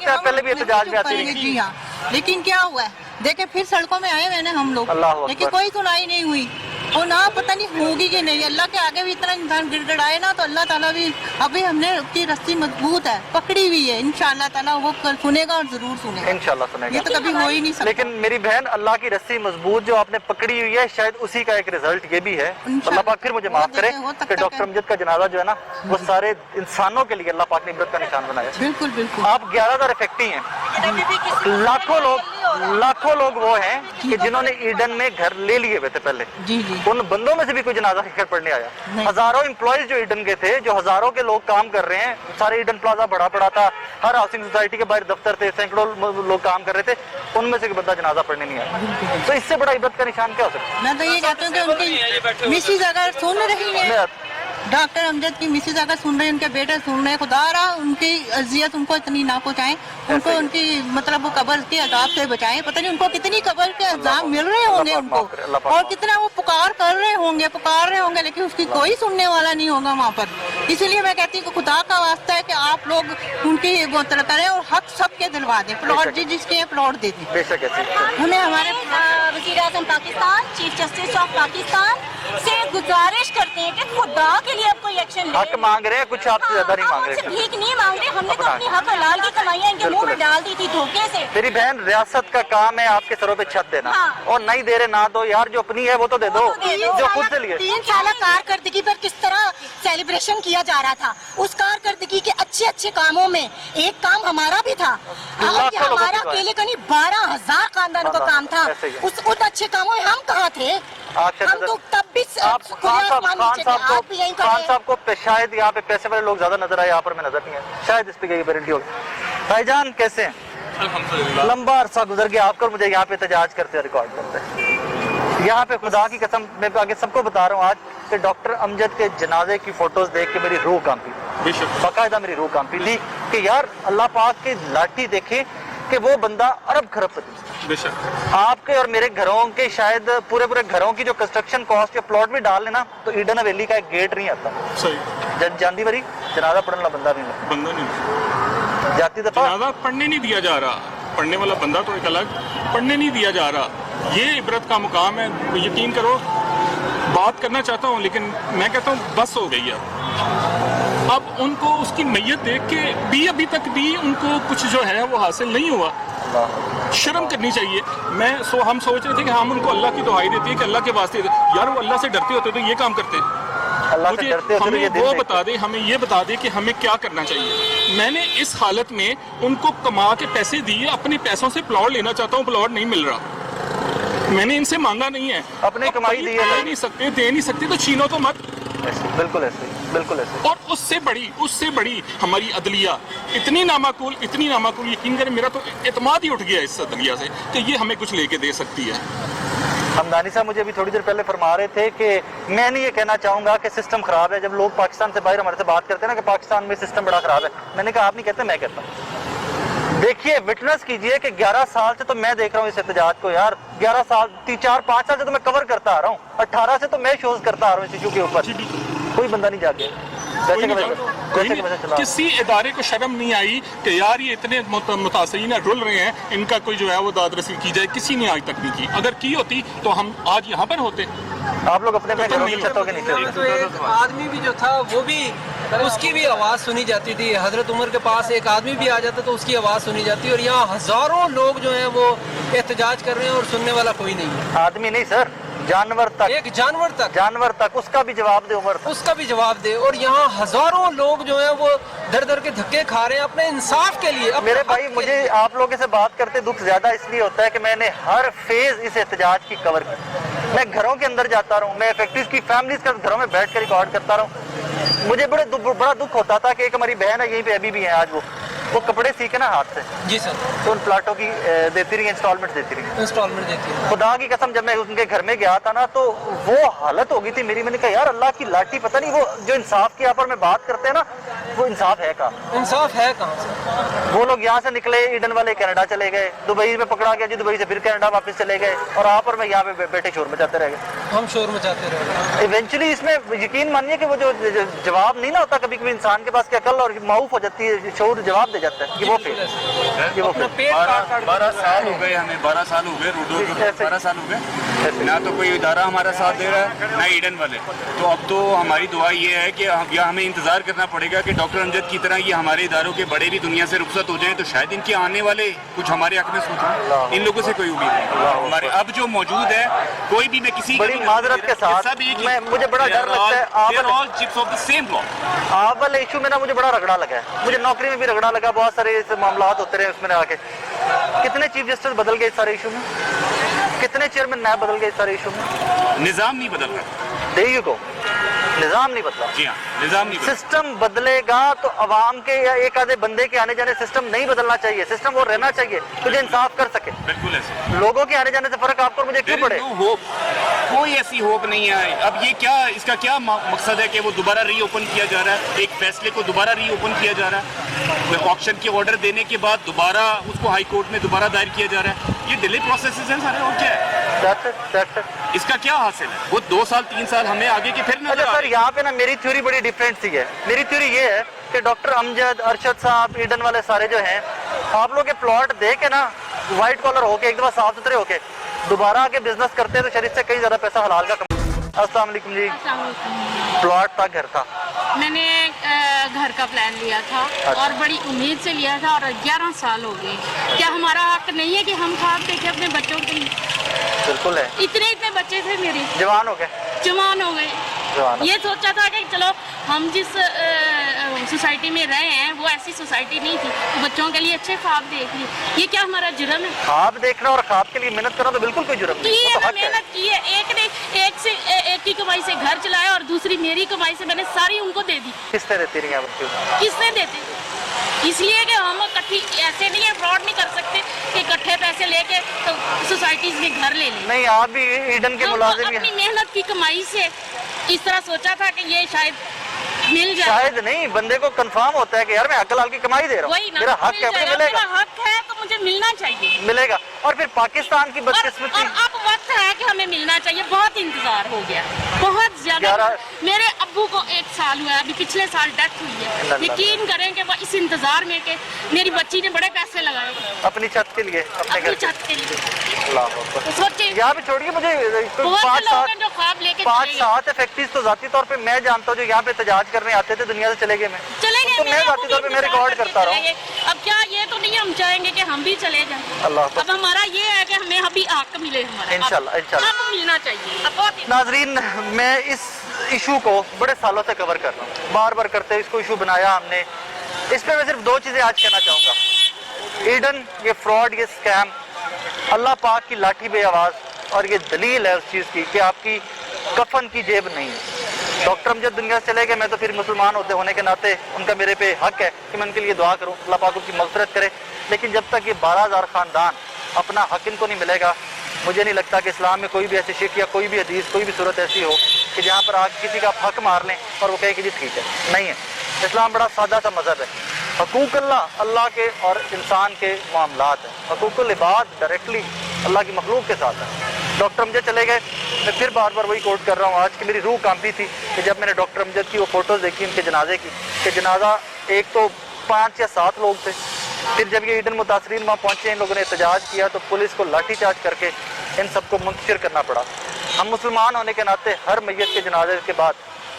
Speaker 1: पहले भी एहतजाज में आती
Speaker 14: जी हाँ, लेकिन क्या हुआ है देखे फिर सड़कों में आए मैंने हम लोग, लेकिन कोई सुनाई नहीं हुई। और ना पता नहीं होगी कि नहीं, अल्लाह के आगे भी इतना इंसान गिड़गिड़ाए ना तो अल्लाह ताला भी, अभी हमने उसकी रस्सी मजबूत है, पकड़ी हुई है, इंशाल्लाह ताला वो कल सुनेगा और जरूर सुनेगा,
Speaker 1: इंशाल्लाह सुनेगा।
Speaker 14: ये तो कभी हो ही नहीं सकता।
Speaker 1: लेकिन मेरी बहन, अल्लाह की रस्सी मजबूत जो आपने पकड़ी हुई है, शायद उसी का एक रिजल्ट ये भी है। अल्लाह पाक फिर मुझे माफ करे कि डॉक्टर अमजद का जनाजा जो है ना वो सारे इंसानों के लिए अल्लाह पाक ने इबरत का निशान बनाया।
Speaker 14: बिल्कुल बिल्कुल।
Speaker 1: आप 11,000 इफेक्टी हैं, लाखों लोग वो हैं कि जिन्होंने ईडन में घर ले लिए हुए थे पहले, उन बंदों में से भी कोई जनाजा लेकर पढ़ने आया। हजारों एम्प्लॉयज जो ईडन के थे, जो हजारों के लोग काम कर रहे हैं, सारे ईडन प्लाजा बड़ा पड़ा था, हर हाउसिंग सोसाइटी के बाहर दफ्तर थे, सैकड़ों लोग काम कर रहे थे, उनमें से कोई बंदा जनाजा पढ़ने नहीं आया। तो इससे बड़ा इबरत का निशान क्या हो सकता है?
Speaker 14: मैं तो ये कहती हूँ कि उनकी मिसेज अगर सुन रही है डॉक्टर अमजद की मिसेज अगर सुन रहे हैं, उनके बेटे सुन रहे हैं, खुदा रहा उनकी अजियत उनको इतनी ना पहुंचाएं, उनको उनकी मतलब वो कब्र के अजाब से बचाएं। पता नहीं उनको कितनी कब्र के अजाब मिल रहे होंगे उनको, और कितना वो पुकार कर रहे होंगे, लेकिन उसकी कोई सुनने वाला नहीं होगा वहाँ पर। इसलिए मैं कहती हूँ कि खुदा का वास्ता है कि आप लोग उनकी वो करें और हक सबके दिलवा दें, प्लॉट जिसके प्लॉट दे दें। हमें हमारे
Speaker 15: वज़ीर आज़म Pakistan, chief justice of Pakistan से गुजारिश करते हैं कि खुदा के लिए आप कोई एक्शन लें।
Speaker 1: हक मांग रहे हैं, कुछ आपसे ज्यादा नहीं मांग रहे।
Speaker 15: भीख नहीं मांग रहे, हमने तो अपनी हक हलाल की कमाइयां इनके मुंह में डाल दी थी धोखे से।
Speaker 1: मेरी बहन, रियासत का काम है आपके सरों पे छत देना, और नहीं दे रहे ना दो यार, जो अपनी है वो तो दे दो, जो खुद से लिए।
Speaker 15: 3 साल कारकर्दगी पर किस तरह सेलिब्रेशन किया जा रहा था, उस कारकर्दगी के अच्छे कामों में एक काम हमारा भी था। हमारा अकेले का नहीं, 12,000 खानदानों का काम था। उस अच्छे कामों में हम कहाँ थे? हम तो तब भी
Speaker 1: खान साहब को शायद यहाँ पे पैसे वाले लोग ज्यादा नजर आए, यहाँ पर मैं नजर नहीं है, शायद इस पे गारंटी होगी। भाईजान कैसे हैं? अल्हम्दुलिल्लाह। लंबा अरसा गुजर गया आपको, मुझे यहाँ पे एहतजाज करते रिकॉर्ड करते हैं। यहाँ पे खुदा की कसम मैं आगे सबको बता रहा हूँ आज कि डॉक्टर अमजद के जनाजे की फोटोज देख के मेरी रूह कांपी, बाकायदा मेरी रूह कांपी थी कि यार अल्लाह पाक की लाठी देखे कि वो बंदा अरब खरबपति। आपके और मेरे घरों के शायद पूरे घरों की जो कंस्ट्रक्शन कॉस्ट या प्लॉट भी डाल लेना तो ईडन हवेली का एक गेट नहीं आता। सही। जानती बरी जनाजा पढ़ने वाला बंदा नहीं जाती दफा
Speaker 11: जनाजा पढ़ने नहीं दिया जा रहा, पढ़ने वाला बंदा तो एक अलग, पढ़ने नहीं दिया जा रहा। ये इबरत का मुकाम है। यकीन करो, बात करना चाहता हूँ लेकिन मैं कहता हूँ बस हो गई है। अब उनको उसकी मैयत देख के भी अभी तक भी उनको कुछ जो है वो हासिल नहीं हुआ। शर्म करनी चाहिए। हम सोच रहे थे कि हम उनको अल्लाह की दुआई देते हैं कि अल्लाह के वास्ते, यार वो अल्लाह से डरते होते तो ये काम करते हैं। मुझे हमें वो बता दे, हमें ये बता दे कि हमें क्या करना चाहिए। मैंने इस हालत में उनको कमा के पैसे दिए, अपने पैसों से प्लॉट लेना चाहता हूँ, प्लॉट नहीं मिल रहा। मैंने इनसे मांगा नहीं है,
Speaker 1: अपनी कमाई दी है,
Speaker 11: दे नहीं सकते तो छीनो तो मत।
Speaker 1: बिल्कुल ऐसे, बिल्कुल ऐसे।
Speaker 11: और उससे बड़ी हमारी अदलिया इतनी नामाकूल, यकीन करें मेरा तो एतमाद ही उठ गया इस अदलिया से कि ये हमें कुछ लेके दे सकती है।
Speaker 1: हमदानी साहब मुझे अभी थोड़ी देर पहले फरमा रहे थे कि मैं नहीं ये कहना चाहूँगा कि सिस्टम खराब है। जब लोग पाकिस्तान से बाहर हमारे से बात करते हैं ना कि पाकिस्तान में सिस्टम बड़ा खराब है, मैंने कहा आप नहीं कहते, मैं कहता हूँ। देखिए, विटनेस कीजिए कि 11 साल से तो मैं देख रहा हूँ इस एहतजाज को यार। 11 साल, 4-5 साल से तो मैं कवर करता आ रहा हूँ, 18 से तो मैं शोज करता आ रहा हूँ इस इशू के ऊपर। कोई बंदा नहीं जाके
Speaker 11: किसी इदारे को शर्म नहीं आई कि यार ये इतने मुतासिरीन रुल रहे हैं, इनका कोई जो है वो दादरसी की जाए। किसी ने आज तक नहीं की। अगर की होती तो हम आज यहाँ पर होते।
Speaker 1: आप लोग अपने घरों की छतों के नीचे होते।
Speaker 3: एक आदमी भी जो था वो भी, उसकी भी आवाज़ सुनी जाती थी। हजरत उमर के पास एक आदमी भी आ जाता तो उसकी आवाज़ सुनी जाती। और यहाँ हजारों लोग जो हैं वो एहतजाज कर रहे हैं और सुनने वाला कोई नहीं है।
Speaker 1: आदमी नहीं सर, जानवर तक,
Speaker 3: एक जानवर तक
Speaker 1: उसका भी जवाब दे उमर,
Speaker 3: उसका भी जवाब दे। और यहाँ हजारों लोग जो हैं वो दर के धक्के खा रहे हैं अपने इंसाफ के लिए।
Speaker 1: मेरे भाई, मुझे आप लोगों से बात करते दुख ज्यादा इसलिए होता है कि मैंने हर फेज इस एहतजाज की कवर की। मैं घरों के अंदर जाता रहा हूँ, मैं फैक्ट्रीज की फैमिलीज के घरों में बैठ कर रिकॉर्ड करता रहा हूँ। मुझे बड़ा दुख होता था कि एक हमारी बहन है यहीं पे अभी भी है आज, वो कपड़े सीखे ना हाथ से।
Speaker 3: जी सर।
Speaker 1: तो उन प्लाटों की देती रही, इंस्टॉलमेंट देती रही। खुदा की कसम, जब मैं उनके घर में गया था ना तो वो हालत हो गई थी मेरी। मैंने कहा यार अल्लाह की लाठी, पता नहीं वो जो इंसाफ की यहाँ पर मैं बात करते हैं ना, वो इंसाफ है कहाँ?
Speaker 3: इंसाफ है कहाँ?
Speaker 1: वो लोग यहाँ से निकले, ईडन वाले कनाडा चले गए, दुबई में पकड़ा गया जी, दुबई से फिर कनाडा वापस चले गए, और आप और मैं यहाँ पे बैठे शोर मचाते रह गए।
Speaker 3: हम शोर मचाते रहे।
Speaker 1: इवेंचुअली इसमें यकीन मानिए कि वो जो जवाब नहीं ना होता, कभी कभी इंसान के पास क्या अकल और माऊफ हो जाती है, शोर जवाब दे जाता है कि वो
Speaker 16: 12 साल हो गए हमें, 12 साल हो गए रोडों के, 12 साल हो गए ना तो कोई इदारा हमारा साथ दे रहा है ना ईडन वाले। तो अब तो हमारी दुआ ये है कि हमें इंतजार करना पड़ेगा कि डॉक्टर अमजद की तरह ये हमारे इदारों के बड़े भी दुनिया से रुखसत हो जाए तो शायद इनके आने वाले कुछ हमारे हक में सोचें। इन लोगों से कोई उम्मीद नहीं हमारे अब जो मौजूद है। कोई भी, मैं किसी
Speaker 1: बड़ी माजरत के साथ मुझे बड़ा डर लगता है। आप वाले इशू में ना मुझे बड़ा रगड़ा लगा है, मुझे नौकरी में भी रगड़ा लगा, बहुत सारे मामला होते रहे उसमें आके। कितने चीफ जस्टिस बदल गए इस सारे इशू में, कितने चेयरमैन नए बदल गए इस सारे इशू में।
Speaker 16: निजाम नहीं बदल रहा,
Speaker 1: देखिए को निजाम नहीं बदला।
Speaker 16: जी हाँ। निज़ाम नहीं बदला।
Speaker 1: सिस्टम बदलेगा तो अवाम के या एक आधे बंदे के आने जाने सिस्टम नहीं बदलना चाहिए, सिस्टम वो रहना चाहिए तो जो इंसाफ कर सके।
Speaker 16: बिल्कुल ऐसे
Speaker 1: लोगों के आने जाने से फर्क आपको और मुझे क्यों पड़े?
Speaker 16: होप, कोई ऐसी होप नहीं है। अब ये क्या, इसका क्या मकसद है कि वो दोबारा रीओपन किया जा रहा है, एक फैसले को दोबारा रीओपन किया जा रहा है, ऑक्शन के ऑर्डर देने के बाद दोबारा उसको हाई कोर्ट में दोबारा दायर किया जा रहा है, ये डिले प्रोसेसेस हैं सारे, और क्या है इसका क्या हासिल है? वो 2 साल 3 साल हमें आगे के फिर नजर
Speaker 1: सर यहाँ पे ना मेरी थ्योरी बड़ी डिफरेंट सी है। मेरी थ्योरी ये है कि डॉक्टर अमजद, अरशद साहब, ईडन वाले सारे जो हैं, आप लोग के प्लॉट दे के ना व्हाइट कॉलर होके एक दफा साफ सुथरे होके दोबारा आके बिजनेस करते हैं तो शरीर से कई ज्यादा पैसा हलाल का कमाते। अस्सलाम वालेकुम जी। प्लॉट था, घर था?
Speaker 17: मैंने घर का प्लान लिया था।
Speaker 1: अच्छा।
Speaker 17: और बड़ी उम्मीद से लिया था और 11 साल हो गए। क्या हमारा हक नहीं है कि हम ख्वाब देखें अपने बच्चों के लिए?
Speaker 1: बिल्कुल है।
Speaker 17: इतने बच्चे थे मेरे,
Speaker 1: जवान हो गए,
Speaker 17: जवान हो गए। ये सोचा था कि चलो हम जिस सोसाइटी में रहे हैं वो ऐसी सोसाइटी नहीं थी, तो बच्चों के लिए अच्छे ख्वाब देख लिए। ये क्या हमारा जुर्म है?
Speaker 1: ख्वाब देखना और ख्वाब के लिए मेहनत करना तो बिल्कुल कोई जुर्म
Speaker 17: तो
Speaker 1: नहीं।
Speaker 17: ये
Speaker 1: वो तो हक है।
Speaker 17: मेहनत की है, एक की कमाई से घर चलाया और दूसरी मेरी कमाई से मैंने सारी उनको दे दी।
Speaker 1: किसने देती रही हैं बच्चों को?
Speaker 17: किसने देते? इसलिए कि हम इकट्ठी ऐसे नहीं है, फ्रॉड नहीं कर सकते कि इकट्ठे पैसे लेके तो सोसाइटीज में घर ले लें।
Speaker 1: नहीं, आप भी ईडन के
Speaker 17: हम
Speaker 1: मुलाजिम
Speaker 17: अपनी मेहनत की कमाई से इस तरह सोचा था कि ये शायद मिल जाए।
Speaker 1: शायद नहीं, बंदे को कंफर्म होता है कि यार मैं हक हलाल की कमाई दे रहा
Speaker 17: वही
Speaker 1: हूँ,
Speaker 17: ना,
Speaker 1: मेरा हक
Speaker 17: मिल
Speaker 1: है, मुझे
Speaker 17: जाएगा।
Speaker 1: मिलेगा।
Speaker 17: मेरा हक है तो मुझे मिलना चाहिए,
Speaker 1: मिलेगा। और फिर पाकिस्तान की बदकिस्मती,
Speaker 17: और अब वक्त है कि हमें मिलना चाहिए। बहुत इंतजार हो गया, बहुत ज्यादा। मेरे अब्बू को 1 साल हुआ है, अभी पिछले साल डेथ हुई है। यकीन करें कि वो इस इंतजार में कि मेरी बच्ची ने बड़े पैसे लगाए
Speaker 1: अपनी छत के लिए, अपने घर
Speaker 17: छत के लिए।
Speaker 1: अल्लाह अकबर।
Speaker 17: तो सोचिए,
Speaker 1: यहाँ पे छोड़िए मुझे
Speaker 17: बहुत से लोग हैं जो ख्वाब लेके
Speaker 1: 5-7 फैक्ट्रीज तो जाती तौर पे मैं जानता हूँ जो यहाँ पे एहतजाज करने आते थे, दुनिया से चले गए। मैं तो मैं जाती तौर पे मैं रिकॉर्ड करता रहा हूँ।
Speaker 17: अब क्या ये तो नहीं हम चाहेंगे कि हम भी चले जाएं।
Speaker 1: अल्लाह
Speaker 17: अब हमारा ये है कि हमें अभी हक मिले, हमारा
Speaker 1: इंशाल्लाह इंशाल्लाह
Speaker 17: अब मिलना चाहिए। अब बहुत
Speaker 1: नाजरीन, मैं इस इशू को बड़े सालों से कवर कर रहा हूँ, बार बार करते हुए इसको इशू बनाया हमने। इस पे मैं सिर्फ 2 चीजें आज कहना चाहूँगा। ईडन, ये फ्रॉड, ये स्कैम, अल्लाह पाक की लाठी बे आवाज़, और ये दलील है उस चीज़ की कि आपकी कफन की जेब नहीं है। डॉक्टर अमजद दुनिया से चले गए, मैं तो फिर मुसलमान होने के नाते उनका मेरे पे हक है कि मैं उनके लिए दुआ करूँ, अल्लाह पाक उनकी मग़फ़िरत करे। लेकिन जब तक ये 12,000 ख़ानदान अपना हक इनको नहीं मिलेगा, मुझे नहीं लगता कि इस्लाम में कोई भी ऐसी शिक या कोई भी हदीस, कोई भी सूरत ऐसी हो कि जहाँ पर आके किसी का हक मार लें और वो कहे कि जी ठीक है। नहीं है। इस्लाम बड़ा सादा सा मज़हब है। हकूक़ अल्लाह, अल्लाह के और इंसान के मामलात हैं। हकूक़ुल इबाद डायरेक्टली अल्लाह की मखलूक के साथ है। डॉक्टर अमजद चले गए, मैं फिर बार बार वही कोट कर रहा हूँ। आज की मेरी रूह कांपी थी कि जब मैंने डॉक्टर अमजद की वो फ़ोटोज़ देखी उनके जनाजे की, कि जनाजा एक तो 5 या 7 लोग थे। फिर जब ये ईडन मुतासरीन वहाँ पहुँचे, इन लोगों ने एहतजाज किया तो पुलिस को लाठीचार्ज करके इन सबको मुंतशिर करना पड़ा। हम मुसलमान होने के नाते हर मैयत के जनाजे के बाद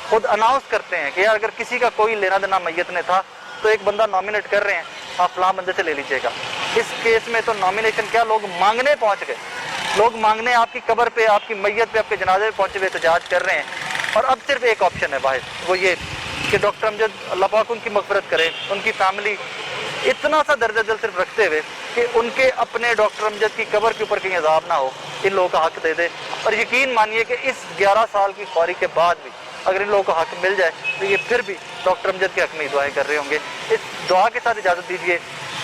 Speaker 1: खुद अनाउंस करते हैं कि यार अगर किसी का कोई लेना देना मैयत ने था तो एक बंदा नॉमिनेट कर रहे हैं, आप फलां बंदे से ले लीजिएगा। इस केस में तो नॉमिनेशन क्या, लोग मांगने पहुँच गए, लोग मांगने आपकी कब्र पे, आपकी मैयत पे, आपके जनाजे पे पहुँचे हुए एहतजाज कर रहे हैं। और अब सिर्फ एक ऑप्शन है वाहिद, वो ये कि डॉक्टर अमजद, अल्लाह पाक उनकी मग़फ़िरत करे, उनकी फैमिली इतना सा दर्जा दिल सिर्फ रखते हुए कि उनके अपने डॉक्टर अमजद की कब्र के ऊपर कहीं अज़ाब ना हो, इन लोगों का हक दे दे। और यकीन मानिए कि इस 11 साल की ख्वारी के बाद भी अगर इन लोगों को हक मिल जाए तो ये फिर भी डॉक्टर अमजद के हक में दुआएं कर रहे होंगे। इस दुआ के साथ इजाज़त दीजिए।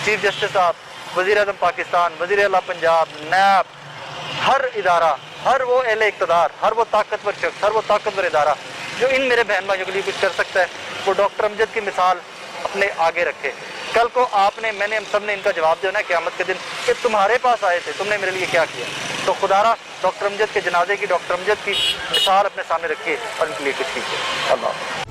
Speaker 1: चीफ जस्टिस साहब, वज़ीर आज़म पाकिस्तान, वज़ीर आला पंजाब, नैब, हर इदारा, हर वो अहले इक़्तिदार, हर वो ताकतवर शख्स, हर वो ताकतवर इदारा जो इन मेरे बहन भाइयों के लिए कुछ कर सकता है, वो डॉक्टर अमजद की मिसाल अपने आगे रखे। कल को आपने, मैंने, हम सब ने इनका जवाब देना है क़यामत के दिन कि तुम्हारे पास आए थे, तुमने मेरे लिए क्या किया। तो खुदारा डॉक्टर अमजद के जनाजे की, डॉक्टर अमजद की मिसाल अपने सामने रखिए और इनके लिए कुछ कीजिए। अल्लाह।